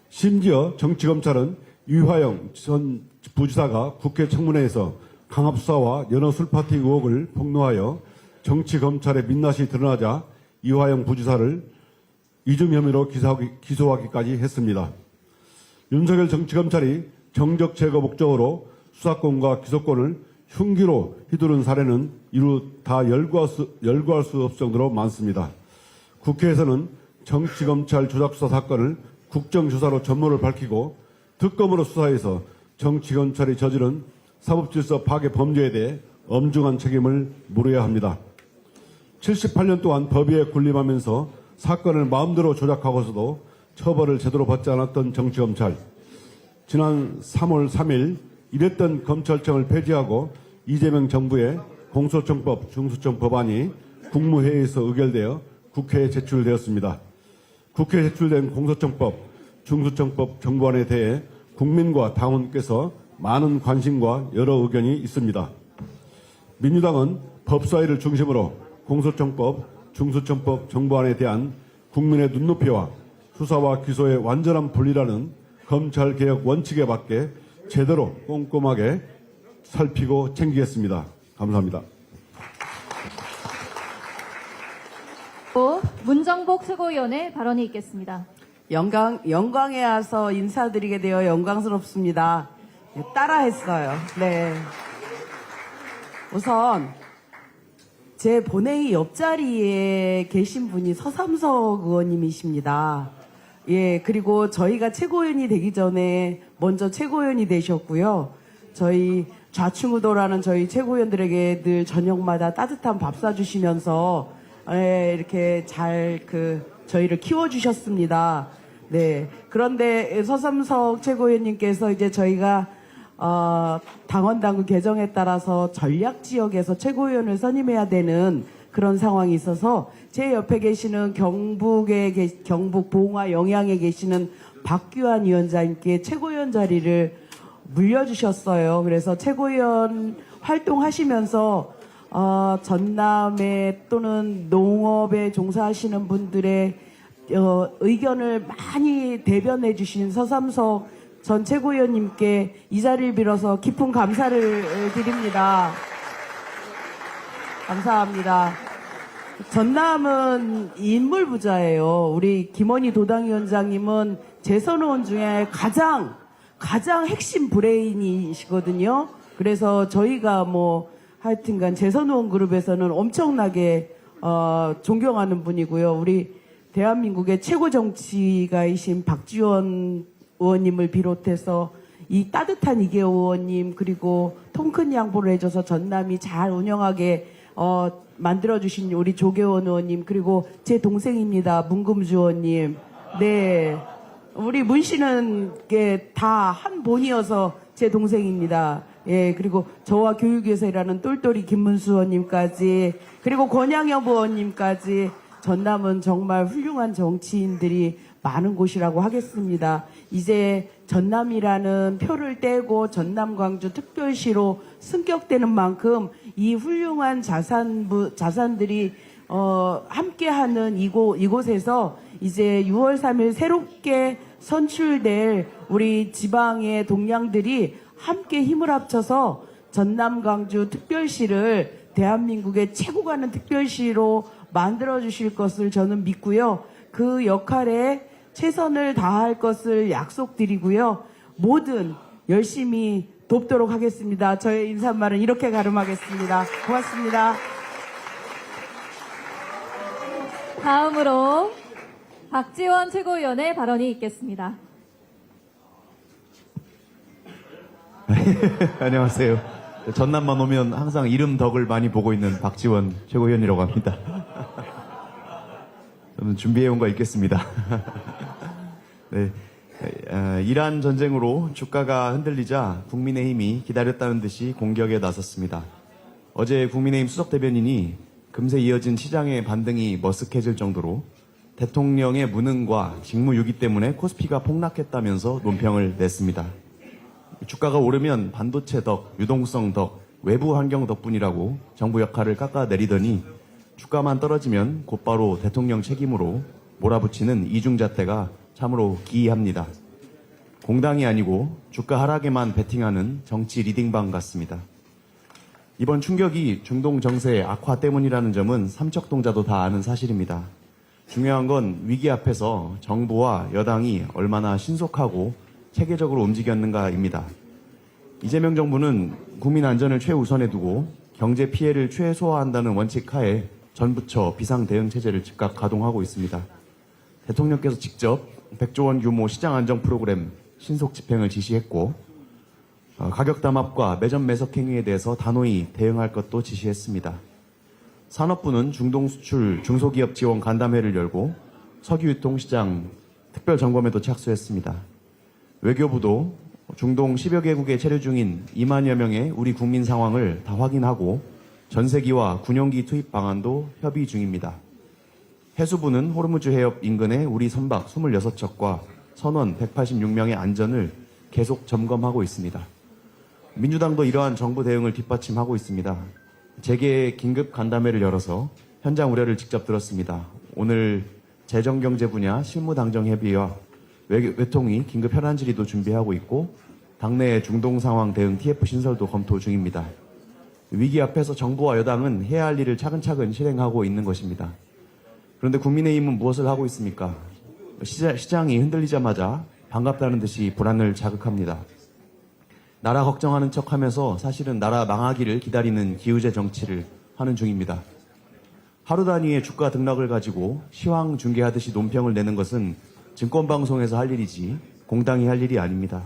심지어 정치검찰은 유화영 전 부지사가 국회 청문회에서 강압수사와 연어 술파티 의혹을 폭로하여 정치검찰의 민낯이 드러나자 유화영 부지사를 이중 혐의로 기소하기까지 했습니다. 윤석열 정치검찰이 정적 제거 목적으로 수사권과 기소권을 흉기로 휘두른 사례는 이루 다 열거할 수 없을 정도로 많습니다. 국회에서는 정치검찰 조작수사 사건을 국정조사로 전모를 밝히고 특검으로 수사해서 정치검찰이 저지른 사법질서 파괴 범죄에 대해 엄중한 책임을 물어야 합니다. 78년 동안 법위에 군림하면서 사건을 마음대로 조작하고서도 처벌을 제대로 받지 않았던 정치검찰. 지난 3월 3일 이랬던 검찰청을 폐지하고 이재명 정부의 공소청법 중수청 법안이 국무회의에서 의결되어 국회에 제출되었습니다. 국회에 제출된 공소청법 중수청법 정부안에 대해 국민과 당원께서 많은 관심과 여러 의견이 있습니다. 민주당은 법사위를 중심으로 공소청법 중수청법 정부안에 대한 국민의 눈높이와 수사와 기소의 완전한 분리라는 검찰개혁 원칙에 맞게 제대로 꼼꼼하게 살피고 챙기겠습니다. 감사합니다. 문정복 최고위원의 발언이 있겠습니다. 영광에 와서 인사드리게 되어 영광스럽습니다. 네, 따라했어요. 네. 우선 제 본회의 옆자리에 계신 분이 서삼석 의원님이십니다. 예, 그리고 저희가 최고위원이 되기 전에 먼저 최고위원이 되셨고요. 저희 좌충우돌하는 저희 최고위원들에게 늘 저녁마다 따뜻한 밥 사주시면서 이렇게 잘 저희를 키워주셨습니다. 네. 그런데 서삼석 최고위원님께서 이제 저희가 당원당규 개정에 따라서 전략지역에서 최고위원을 선임해야 되는 그런 상황이 있어서 제 옆에 계시는 경북 봉화 영양에 계시는 박규환 위원장님께 최고위원 자리를 물려주셨어요. 그래서 최고위원 활동하시면서 전남에 또는 농업에 종사하시는 분들의 의견을 많이 대변해 주신 서삼석 전 최고위원님께 이 자리를 빌어서 깊은 감사를 드립니다. 감사합니다. 전남은 인물 부자예요. 우리 김원희 도당위원장님은 재선의원 중에 가장 핵심 브레인이시거든요. 그래서 저희가 하여튼간 재선의원 그룹에서는 엄청나게 존경하는 분이고요. 우리 대한민국의 최고 정치가이신 박지원 의원님을 비롯해서 이 따뜻한 이계호 의원님 그리고 통큰 양보를 해줘서 전남이 잘 운영하게 만들어주신 우리 조계원 의원님 그리고 제 동생입니다. 문금주 의원님. 네, 우리 문 씨는 다 한 본이어서 제 동생입니다. 예, 그리고 저와 교육위에서 일하는 똘똘이 김문수 의원님까지 그리고 권양엽 의원님까지 전남은 정말 훌륭한 정치인들이 많은 곳이라고 하겠습니다. 이제 전남이라는 표를 떼고 전남 광주 특별시로 승격되는 만큼 이 훌륭한 자산들이 함께하는 이곳에서 이제 6월 3일 새롭게 선출될 우리 지방의 동량들이 함께 힘을 합쳐서 전남 광주 특별시를 대한민국의 최고 가는 특별시로 만들어 주실 것을 저는 믿고요. 그 역할에 최선을 다할 것을 약속드리고요. 뭐든 열심히 돕도록 하겠습니다. 저의 인사말은 이렇게 가름하겠습니다. 고맙습니다. 다음으로 박지원 최고위원의 발언이 있겠습니다. 안녕하세요. 전남만 오면 항상 이름 덕을 많이 보고 있는 박지원 최고위원이라고 합니다. 저는 준비해온 거 있겠습니다. 네. 이란 전쟁으로 주가가 흔들리자 국민의힘이 기다렸다는 듯이 공격에 나섰습니다. 어제 국민의힘 수석 대변인이 금세 이어진 시장의 반등이 머쓱해질 정도로 대통령의 무능과 직무유기 때문에 코스피가 폭락했다면서 논평을 냈습니다. 주가가 오르면 반도체 덕, 유동성 덕, 외부 환경 덕분이라고 정부 역할을 깎아내리더니 주가만 떨어지면 곧바로 대통령 책임으로 몰아붙이는 이중잣대가 참으로 기이합니다. 공당이 아니고 주가 하락에만 베팅하는 정치 리딩방 같습니다. 이번 충격이 중동 정세 악화 때문이라는 점은 삼척동자도 다 아는 사실입니다. 중요한 건 위기 앞에서 정부와 여당이 얼마나 신속하고 체계적으로 움직였는가입니다. 이재명 정부는 국민 안전을 최우선에 두고 경제 피해를 최소화한다는 원칙 하에 전 부처 비상대응체제를 즉각 가동하고 있습니다. 대통령께서 직접 100조 원 규모 시장 안정 프로그램 신속 집행을 지시했고 가격 담합과 매점 매석 행위에 대해서 단호히 대응할 것도 지시했습니다. 산업부는 중동 수출 중소기업 지원 간담회를 열고 석유유통시장 특별 점검에도 착수했습니다. 외교부도 중동 10여 개국에 체류 중인 2만여 명의 우리 국민 상황을 다 확인하고 전세기와 군용기 투입 방안도 협의 중입니다. 해수부는 호르무즈 해협 인근의 우리 선박 26척과 선원 186명의 안전을 계속 점검하고 있습니다. 민주당도 이러한 정부 대응을 뒷받침하고 있습니다. 재계 긴급 간담회를 열어서 현장 우려를 직접 들었습니다. 오늘 재정경제 분야 실무당정협의와 외통위 긴급 현안 질의도 준비하고 있고 당내 중동 상황 대응 TF 신설도 검토 중입니다. 위기 앞에서 정부와 여당은 해야 할 일을 차근차근 실행하고 있는 것입니다. 그런데 국민의힘은 무엇을 하고 있습니까? 시장이 흔들리자마자 반갑다는 듯이 불안을 자극합니다. 나라 걱정하는 척하면서 사실은 나라 망하기를 기다리는 기우제 정치를 하는 중입니다. 하루 단위의 주가 등락을 가지고 시황 중계하듯이 논평을 내는 것은 증권방송에서 할 일이지 공당이 할 일이 아닙니다.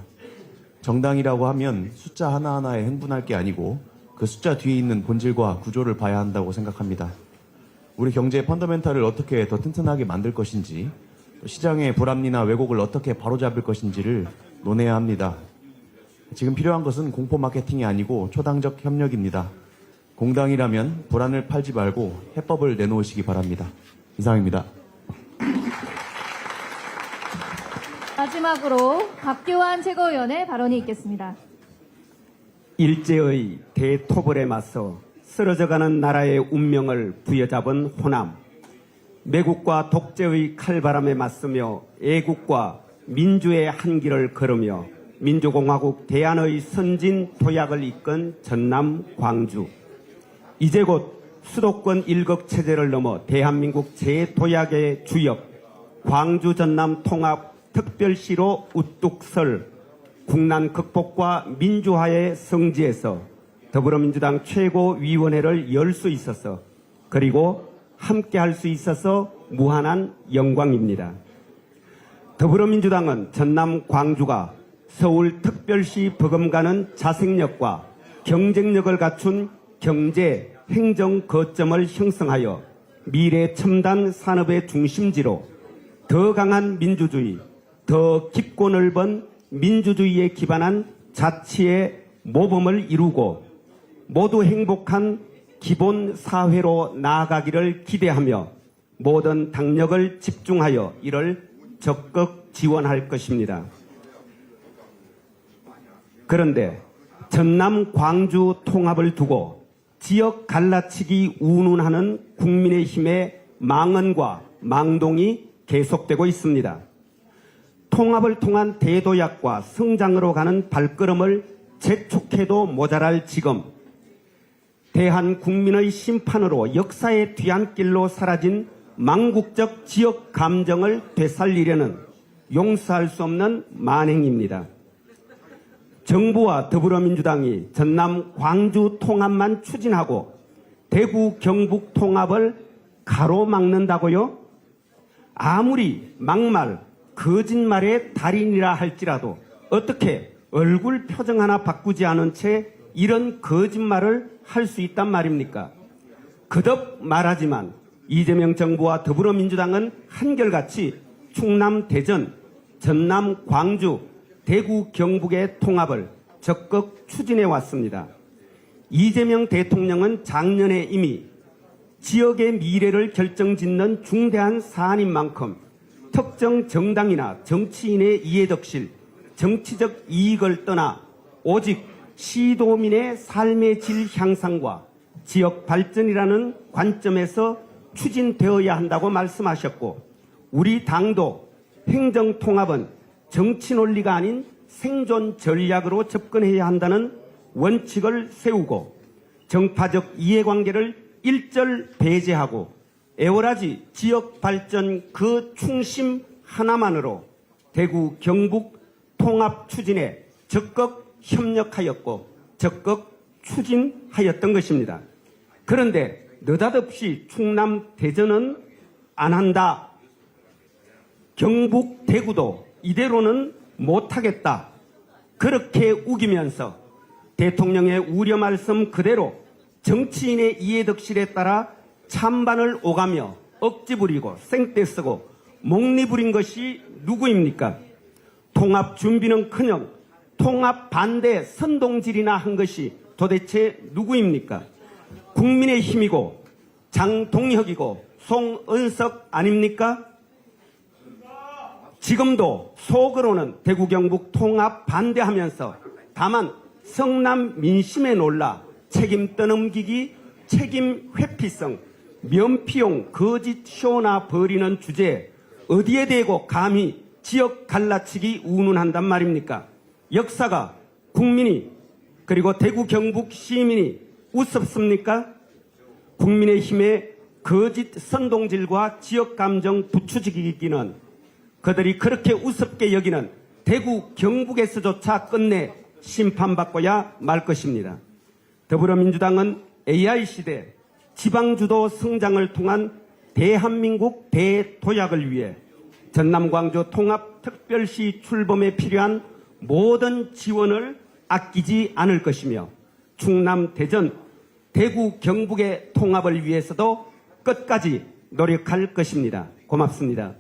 정당이라고 하면 숫자 하나하나에 흥분할 게 아니고 그 숫자 뒤에 있는 본질과 구조를 봐야 한다고 생각합니다. 우리 경제의 펀더멘탈을 어떻게 더 튼튼하게 만들 것인지, 시장의 불합리나 왜곡을 어떻게 바로잡을 것인지를 논해야 합니다. 지금 필요한 것은 공포 마케팅이 아니고 초당적 협력입니다. 공당이라면 불안을 팔지 말고 해법을 내놓으시기 바랍니다. 이상입니다. 마지막으로 박규환 최고위원의 발언이 있겠습니다. 일제의 대토벌에 맞서 쓰러져가는 나라의 운명을 부여잡은 호남, 매국과 독재의 칼바람에 맞서며 애국과 민주의 한길을 걸으며 민주공화국 대안의 선진 도약을 이끈 전남 광주, 이제 곧 수도권 일극 체제를 넘어 대한민국 재도약의 주역 광주 전남 통합 특별시로 우뚝 설 국난 극복과 민주화의 성지에서 더불어민주당 최고위원회를 열 수 있어서, 그리고 함께 할 수 있어서 무한한 영광입니다. 더불어민주당은 전남 광주가 서울특별시 버금가는 자생력과 경쟁력을 갖춘 경제 행정 거점을 형성하여 미래 첨단 산업의 중심지로 더 강한 민주주의, 더 깊고 넓은 민주주의에 기반한 자치의 모범을 이루고 모두 행복한 기본 사회로 나아가기를 기대하며 모든 당력을 집중하여 이를 적극 지원할 것입니다. 그런데 전남 광주 통합을 두고 지역 갈라치기 운운하는 국민의힘의 망언과 망동이 계속되고 있습니다. 통합을 통한 대도약과 성장으로 가는 발걸음을 재촉해도 모자랄 지금 대한 국민의 심판으로 역사의 뒤안길로 사라진 망국적 지역 감정을 되살리려는 용서할 수 없는 만행입니다. 정부와 더불어민주당이 전남 광주 통합만 추진하고 대구 경북 통합을 가로막는다고요? 아무리 막말, 거짓말의 달인이라 할지라도 어떻게 얼굴 표정 하나 바꾸지 않은 채 이런 거짓말을 할 수 있단 말입니까? 거듭 말하지만 이재명 정부와 더불어민주당은 한결같이 충남 대전, 전남 광주, 대구 경북의 통합을 적극 추진해 왔습니다. 이재명 대통령은 작년에 이미 지역의 미래를 결정짓는 중대한 사안인 만큼 특정 정당이나 정치인의 이해덕실, 정치적 이익을 떠나 오직 시도민의 삶의 질 향상과 지역 발전이라는 관점에서 추진되어야 한다고 말씀하셨고, 우리 당도 행정통합은 정치 논리가 아닌 생존 전략으로 접근해야 한다는 원칙을 세우고 정파적 이해관계를 일절 배제하고 에워라지 지역 발전 그 중심 하나만으로 대구 경북 통합 추진에 적극 협력하였고 적극 추진하였던 것입니다. 그런데 느닷없이 충남 대전은 안 한다. 경북 대구도 이대로는 못하겠다. 그렇게 우기면서 대통령의 우려 말씀 그대로 정치인의 이해덕실에 따라 찬반을 오가며 억지 부리고 생떼 쓰고 목리 부린 것이 누구입니까? 통합 준비는커녕 통합 반대 선동질이나 한 것이 도대체 누구입니까? 국민의힘이고 장동혁이고 송은석 아닙니까? 지금도 속으로는 대구 경북 통합 반대하면서 다만 성남 민심에 놀라 책임 떠넘기기, 책임 회피성, 면피용 거짓 쇼나 벌이는 주제에 어디에 대고 감히 지역 갈라치기 운운한단 말입니까? 역사가 국민이 그리고 대구 경북 시민이 우습습니까? 국민의힘의 거짓 선동질과 지역 감정 부추기기는 그들이 그렇게 우습게 여기는 대구 경북에서조차 끝내 심판받고야 말 것입니다. 더불어민주당은 AI 시대 지방주도 성장을 통한 대한민국 대도약을 위해 전남 광주 통합특별시 출범에 필요한 모든 지원을 아끼지 않을 것이며 충남 대전 대구 경북의 통합을 위해서도 끝까지 노력할 것입니다. 고맙습니다.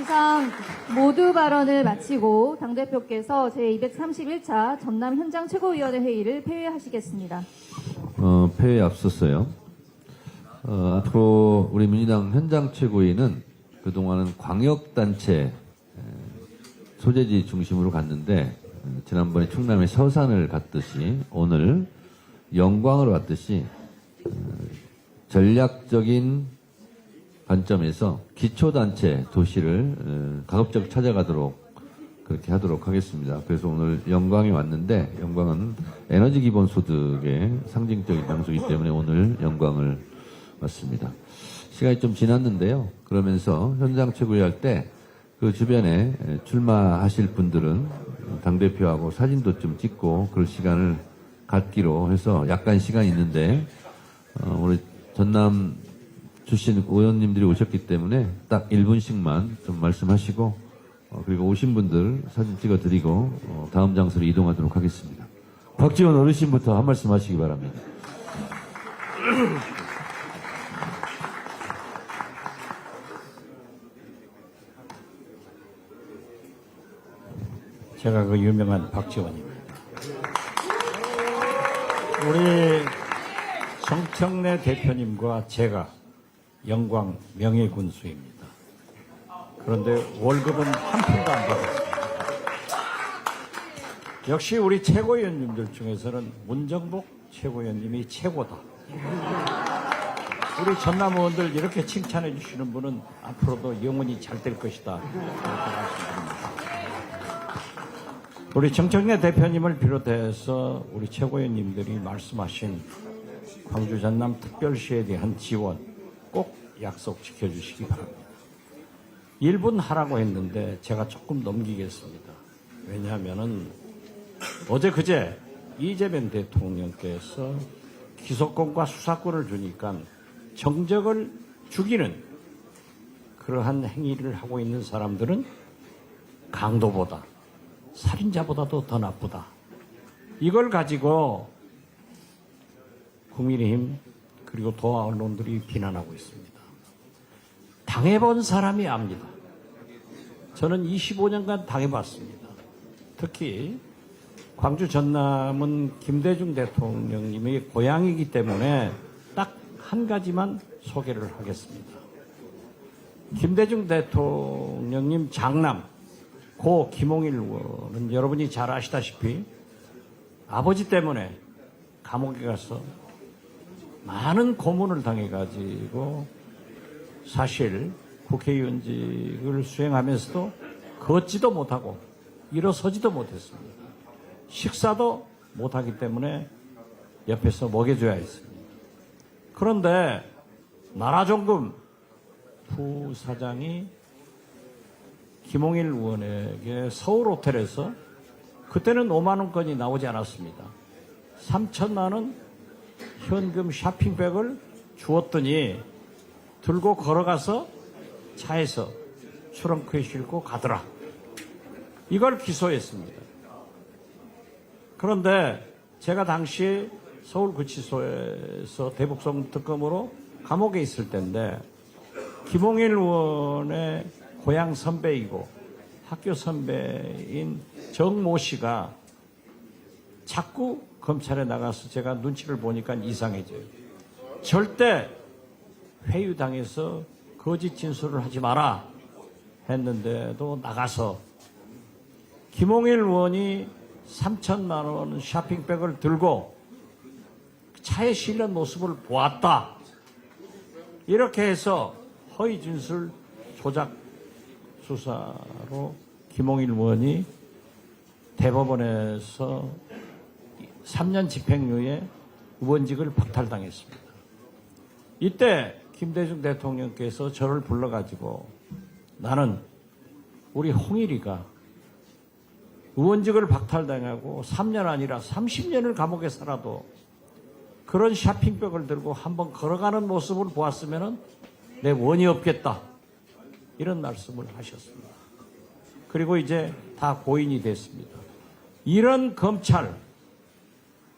이상 모두 발언을 마치고 당대표께서 제231차 전남 현장 최고위원회 회의를 폐회하시겠습니다. 폐회에 앞섰어요. 앞으로 우리 민주당 현장 최고위는 그동안은 광역단체 소재지 중심으로 갔는데 지난번에 충남의 서산을 갔듯이 오늘 영광으로 갔듯이 전략적인 관점에서 기초단체 도시를 가급적 찾아가도록 그렇게 하도록 하겠습니다. 그래서 오늘 영광에 왔는데 영광은 에너지 기본소득의 상징적인 장소이기 때문에 오늘 영광을 왔습니다. 시간이 좀 지났는데요. 그러면서 현장 최고위 할 때 그 주변에 출마하실 분들은 당대표하고 사진도 좀 찍고 그럴 시간을 갖기로 해서 약간 시간이 있는데 우리 전남 출신 의원님들이 오셨기 때문에 딱 1분씩만 좀 말씀하시고 그리고 오신 분들 사진 찍어드리고 다음 장소로 이동하도록 하겠습니다. 박지원 어르신부터 한 말씀 하시기 바랍니다. 제가 그 유명한 박지원입니다. 우리 정청래 대표님과 제가 영광 명예군수입니다. 그런데 월급은 한 푼도 안 받았습니다. 역시 우리 최고위원님들 중에서는 문정복 최고위원님이 최고다. 우리 전남 의원들 이렇게 칭찬해 주시는 분은 앞으로도 영원히 잘 될 것이다. 그렇게 말씀드립니다. 우리 정청래 대표님을 비롯해서 우리 최고위원님들이 말씀하신 광주 전남 특별시에 대한 지원 꼭 약속 지켜주시기 바랍니다. 1분 하라고 했는데 제가 조금 넘기겠습니다. 왜냐하면은 어제 그제 이재명 대통령께서 기소권과 수사권을 주니까 정적을 죽이는 그러한 행위를 하고 있는 사람들은 강도보다 살인자보다도 더 나쁘다. 이걸 가지고 국민의힘 그리고 도하 언론들이 비난하고 있습니다. 당해본 사람이 압니다. 저는 25년간 당해봤습니다. 특히 광주 전남은 김대중 대통령님의 고향이기 때문에 딱 한 가지만 소개를 하겠습니다. 김대중 대통령님 장남 고 김홍일 의원은 여러분이 잘 아시다시피 아버지 때문에 감옥에 가서 많은 고문을 당해가지고 사실 국회의원직을 수행하면서도 걷지도 못하고 일어서지도 못했습니다. 식사도 못하기 때문에 옆에서 먹여줘야 했습니다. 그런데 나라종금 부사장이 김홍일 의원에게 서울 호텔에서 그때는 5만 원권이 나오지 않았습니다. 3천만 원 현금 쇼핑백을 주었더니 들고 걸어가서 차에서 트렁크에 싣고 가더라. 이걸 기소했습니다. 그런데 제가 당시 서울구치소에서 대북송 특검으로 감옥에 있을 때인데 김홍일 의원의 고향 선배이고 학교 선배인 정모 씨가 자꾸 검찰에 나가서 제가 눈치를 보니까 이상해져요. 절대 회유당해서 거짓 진술을 하지 마라 했는데도 나가서 김홍일 의원이 3천만 원 쇼핑백을 들고 차에 실린 모습을 보았다. 이렇게 해서 허위 진술 조작 수사로 김홍일 의원이 대법원에서 3년 집행유예 의원직을 박탈당했습니다. 이때 김대중 대통령께서 저를 불러가지고 나는 우리 홍일이가 의원직을 박탈당하고 3년 아니라 30년을 감옥에 살아도 그런 쇼핑백을 들고 한번 걸어가는 모습을 보았으면 내 원이 없겠다. 이런 말씀을 하셨습니다. 그리고 이제 다 고인이 됐습니다. 이런 검찰,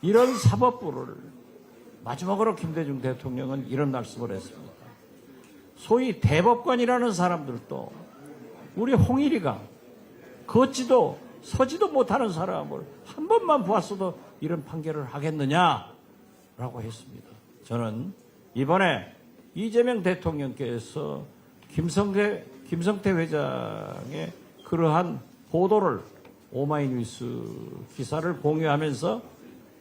이런 사법부를 마지막으로 김대중 대통령은 이런 말씀을 했습니다. 소위 대법관이라는 사람들도 우리 홍일이가 걷지도 서지도 못하는 사람을 한 번만 보았어도 이런 판결을 하겠느냐라고 했습니다. 저는 이번에 이재명 대통령께서 김성태 회장의 그러한 보도를 오마이뉴스 기사를 공유하면서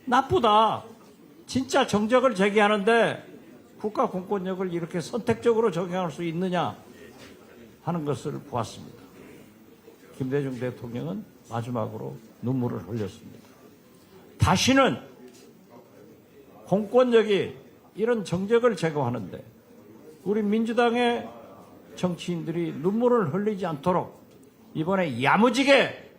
나쁘다. 진짜 정적을 제기하는데 국가 공권력을 이렇게 선택적으로 적용할 수 있느냐 하는 것을 보았습니다. 김대중 대통령은 마지막으로 눈물을 흘렸습니다. 다시는 공권력이 이런 정적을 제거하는데 우리 민주당의 정치인들이 눈물을 흘리지 않도록 이번에 야무지게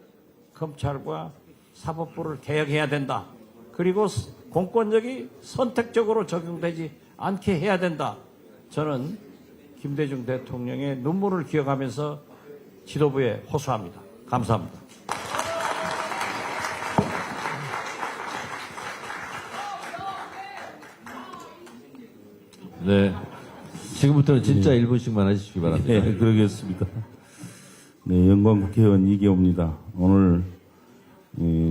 검찰과 사법부를 개혁해야 된다. 그리고 공권력이 선택적으로 적용되지 않게 해야 된다. 저는 김대중 대통령의 눈물을 기억하면서 지도부에 호소합니다. 감사합니다. 네. 지금부터는 진짜 1분씩만 하시기 바랍니다. 네, 그러겠습니다. 네, 영광 국회의원 이계호입니다. 오늘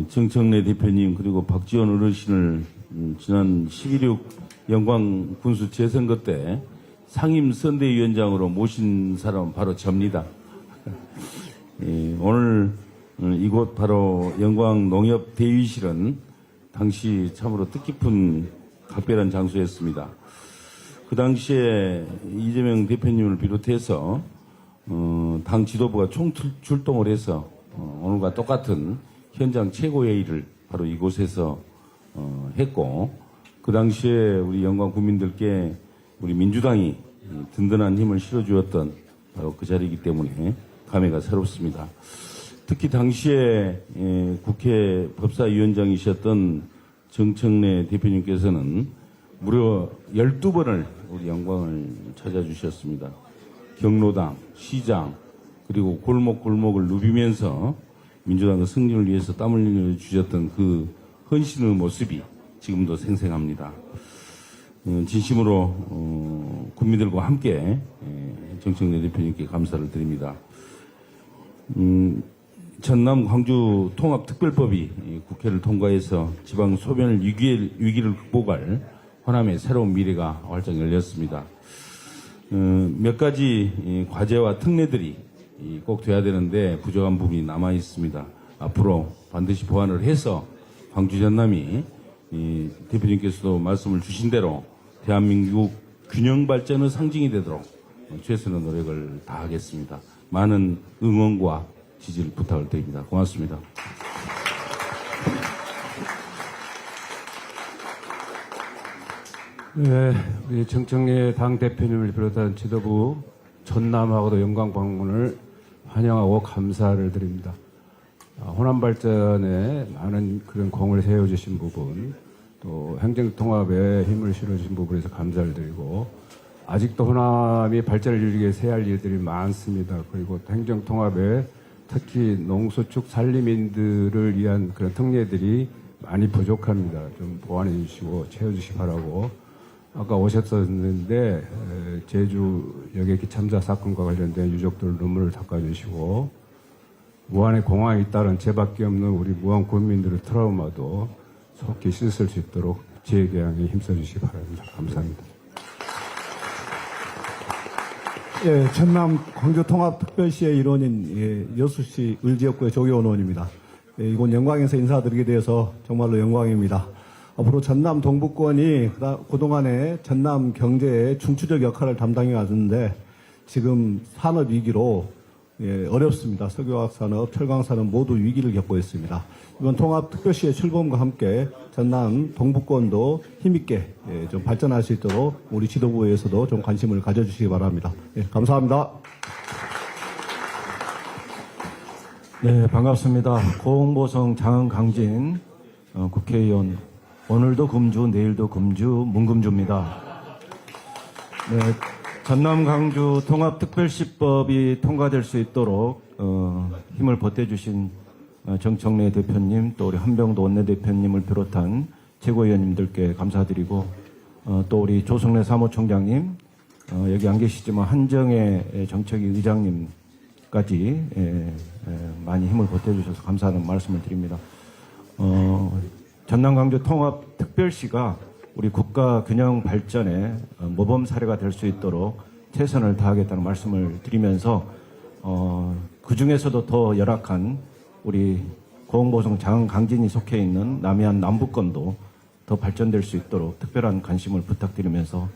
정청래 대표님 그리고 박지원 어르신을 지난 12.6 영광 군수 재선거 때 상임 선대위원장으로 모신 사람은 바로 접니다. 오늘 이곳 바로 영광 농협 대위실은 당시 참으로 뜻깊은 각별한 장소였습니다. 그 당시에 이재명 대표님을 비롯해서 당 지도부가 총출동을 해서 오늘과 똑같은 현장 최고회의를 바로 이곳에서 했고, 그 당시에 우리 영광 국민들께 우리 민주당이 든든한 힘을 실어주었던 바로 그 자리이기 때문에 감회가 새롭습니다. 특히 당시에 국회 법사위원장이셨던 정청래 대표님께서는 무려 12번을 우리 영광을 찾아주셨습니다. 경로당, 시장, 그리고 골목골목을 누비면서 민주당의 승리를 위해서 땀을 흘려주셨던 그 헌신의 모습이 지금도 생생합니다. 진심으로 국민들과 함께 정청래 대표님께 감사를 드립니다. 전남 광주 통합특별법이 국회를 통과해서 지방 소변 위기를 극복할 호남의 새로운 미래가 활짝 열렸습니다. 몇 가지 과제와 특례들이 꼭 돼야 되는데 부족한 부분이 남아 있습니다. 앞으로 반드시 보완을 해서 광주 전남이 대표님께서도 말씀을 주신 대로 대한민국 균형 발전의 상징이 되도록 최선의 노력을 다하겠습니다. 많은 응원과 지지를 부탁을 드립니다. 고맙습니다. 네, 우리 정청래 당대표님을 비롯한 지도부 전남하고도 영광 방문을 환영하고 감사를 드립니다. 호남 발전에 많은 그런 공을 세워주신 부분, 또 행정통합에 힘을 실어주신 부분에서 감사를 드리고, 아직도 호남이 발전을 이루기 위해서 해야 할 일들이 많습니다. 그리고 행정통합에 특히 농수축 산림인들을 위한 그런 특례들이 많이 부족합니다. 좀 보완해 주시고 채워주시기 바라고, 아까 오셨었는데 제주 여객기 참사 사건과 관련된 유족들 눈물을 닦아주시고, 무안의 공항에 따른 죄밖에 없는 우리 무안 국민들의 트라우마도 속히 씻을 수 있도록 재개항에 힘써주시기 바랍니다. 감사합니다. 예, 전남 광주통합특별시의 일원인 여수시 을지역구의 조계원 의원입니다. 이곳 영광에서 인사드리게 되어서 정말로 영광입니다. 앞으로 전남 동부권이 그동안에 전남 경제의 중추적 역할을 담당해 왔는데 지금 산업 위기로 어렵습니다. 석유화학 산업, 철강 산업 모두 위기를 겪고 있습니다. 이번 통합특별시의 출범과 함께 전남 동부권도 힘있게 좀 발전할 수 있도록 우리 지도부에서도 좀 관심을 가져주시기 바랍니다. 예, 감사합니다. 네, 반갑습니다. 고흥보성 장흥강진 국회의원, 오늘도 금주, 내일도 금주, 문금주입니다. 네, 전남 광주 통합특별시법이 통과될 수 있도록 힘을 보태주신 정청래 대표님, 또 우리 한병도 원내대표님을 비롯한 최고위원님들께 감사드리고, 또 우리 조성래 사무총장님, 여기 안 계시지만 한정혜 정책위 의장님까지 많이 힘을 보태주셔서 감사하는 말씀을 드립니다. 전남 광주 통합특별시가 우리 국가 균형 발전의 모범 사례가 될 수 있도록 최선을 다하겠다는 말씀을 드리면서 그 중에서도 더 열악한 우리 고흥보성 장흥강진이 속해 있는 남해안 남부권도 더 발전될 수 있도록 특별한 관심을 부탁드리면서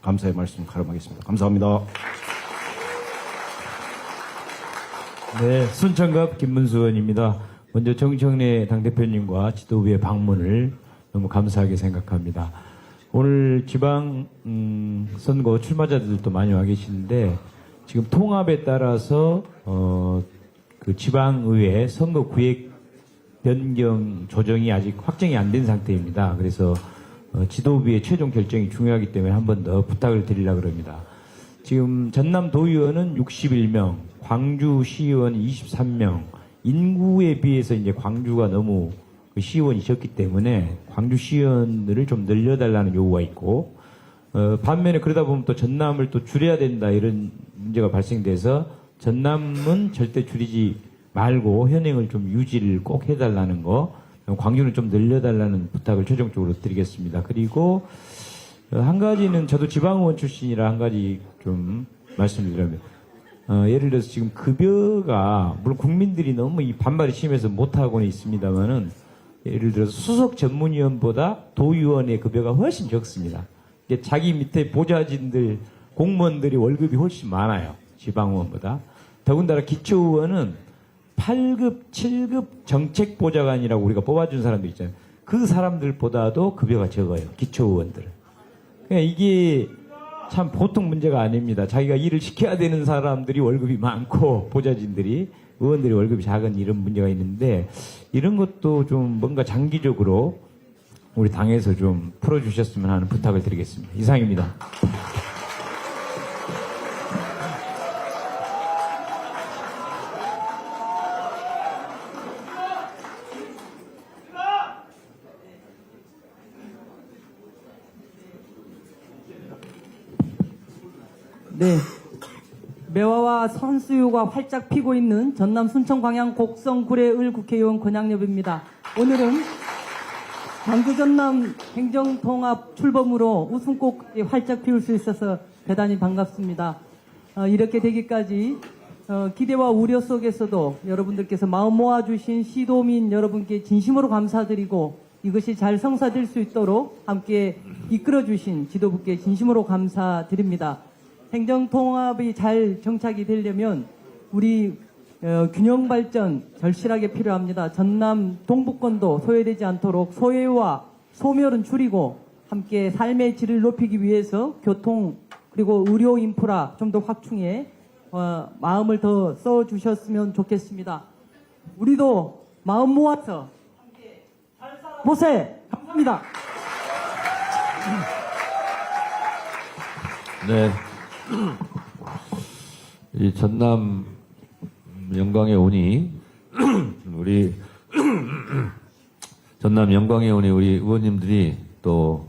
감사의 말씀 가름하겠습니다. 감사합니다. 네, 순천갑 김문수 의원입니다. 먼저 정청래 당대표님과 지도부의 방문을 너무 감사하게 생각합니다. 오늘 지방 선거 출마자들도 많이 와 계시는데 지금 통합에 따라서 그 지방의회 선거 구획 변경 조정이 아직 확정이 안 된 상태입니다. 그래서 지도부의 최종 결정이 중요하기 때문에 한 번 더 부탁을 드리려고 합니다. 지금 전남 도의원은 61명, 광주 시의원 23명, 인구에 비해서 이제 광주가 너무 그 시의원이 적기 때문에 광주 시의원들을 좀 늘려달라는 요구가 있고, 반면에 그러다 보면 또 전남을 또 줄여야 된다 이런 문제가 발생돼서 전남은 절대 줄이지 말고 현행을 좀 유지를 꼭 해달라는 거, 광주는 좀 늘려달라는 부탁을 최종적으로 드리겠습니다. 그리고 한 가지는 저도 지방의원 출신이라 한 가지 좀 말씀드리면, 예를 들어서 지금 급여가 물론 국민들이 너무 이 반발이 심해서 못하고는 있습니다만은, 예를 들어서 수석 전문위원보다 도의원의 급여가 훨씬 적습니다. 자기 밑에 보좌진들, 공무원들이 월급이 훨씬 많아요. 지방의원보다. 더군다나 기초의원은 8급, 7급 정책보좌관이라고 우리가 뽑아준 사람들 있잖아요. 그 사람들보다도 급여가 적어요. 기초의원들은. 그러니까 이게 참 보통 문제가 아닙니다. 자기가 일을 시켜야 되는 사람들이 월급이 많고 보좌진들이 의원들이 월급이 작은 이런 문제가 있는데 이런 것도 좀 뭔가 장기적으로 우리 당에서 좀 풀어주셨으면 하는 부탁을 드리겠습니다. 이상입니다. 네. 매화와 선수유가 활짝 피고 있는 전남 순천 광양 곡성 구례을 국회의원 권양엽입니다. 오늘은 광주 전남 행정통합 출범으로 웃음꽃이 활짝 피울 수 있어서 대단히 반갑습니다. 이렇게 되기까지 기대와 우려 속에서도 여러분들께서 마음 모아주신 시도민 여러분께 진심으로 감사드리고 이것이 잘 성사될 수 있도록 함께 이끌어주신 지도부께 진심으로 감사드립니다. 행정통합이 잘 정착이 되려면 우리 균형 발전 절실하게 필요합니다. 전남 동북권도 소외되지 않도록 소외와 소멸은 줄이고 함께 삶의 질을 높이기 위해서 교통 그리고 의료 인프라 좀 더 확충해 마음을 더 써주셨으면 좋겠습니다. 우리도 마음 모아서 함께 잘 살아보세요. 감사합니다. 네. 이 전남 영광에 오니 우리 전남 영광에 오니 우리 의원님들이 또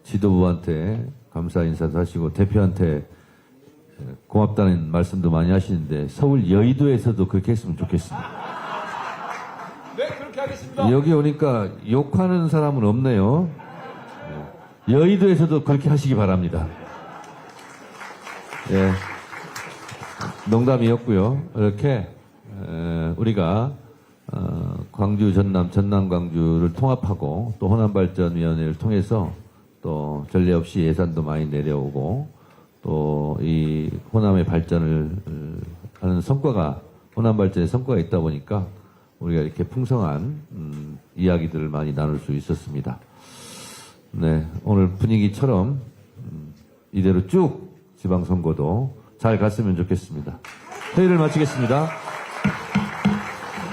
지도부한테 감사 인사도 하시고 대표한테 고맙다는 말씀도 많이 하시는데 서울 여의도에서도 그렇게 했으면 좋겠습니다. 네, 그렇게 하겠습니다. 여기 오니까 욕하는 사람은 없네요. 여의도에서도 그렇게 하시기 바랍니다. 예, 농담이었고요. 이렇게 우리가 광주 전남 광주를 통합하고 또 호남발전위원회를 통해서 또 전례 없이 예산도 많이 내려오고 또 이 호남의 발전을 하는 성과가 호남발전의 성과가 있다 보니까 우리가 이렇게 풍성한 이야기들을 많이 나눌 수 있었습니다. 네, 오늘 분위기처럼 이대로 쭉 지방선거도 잘 갔으면 좋겠습니다. 회의를 마치겠습니다.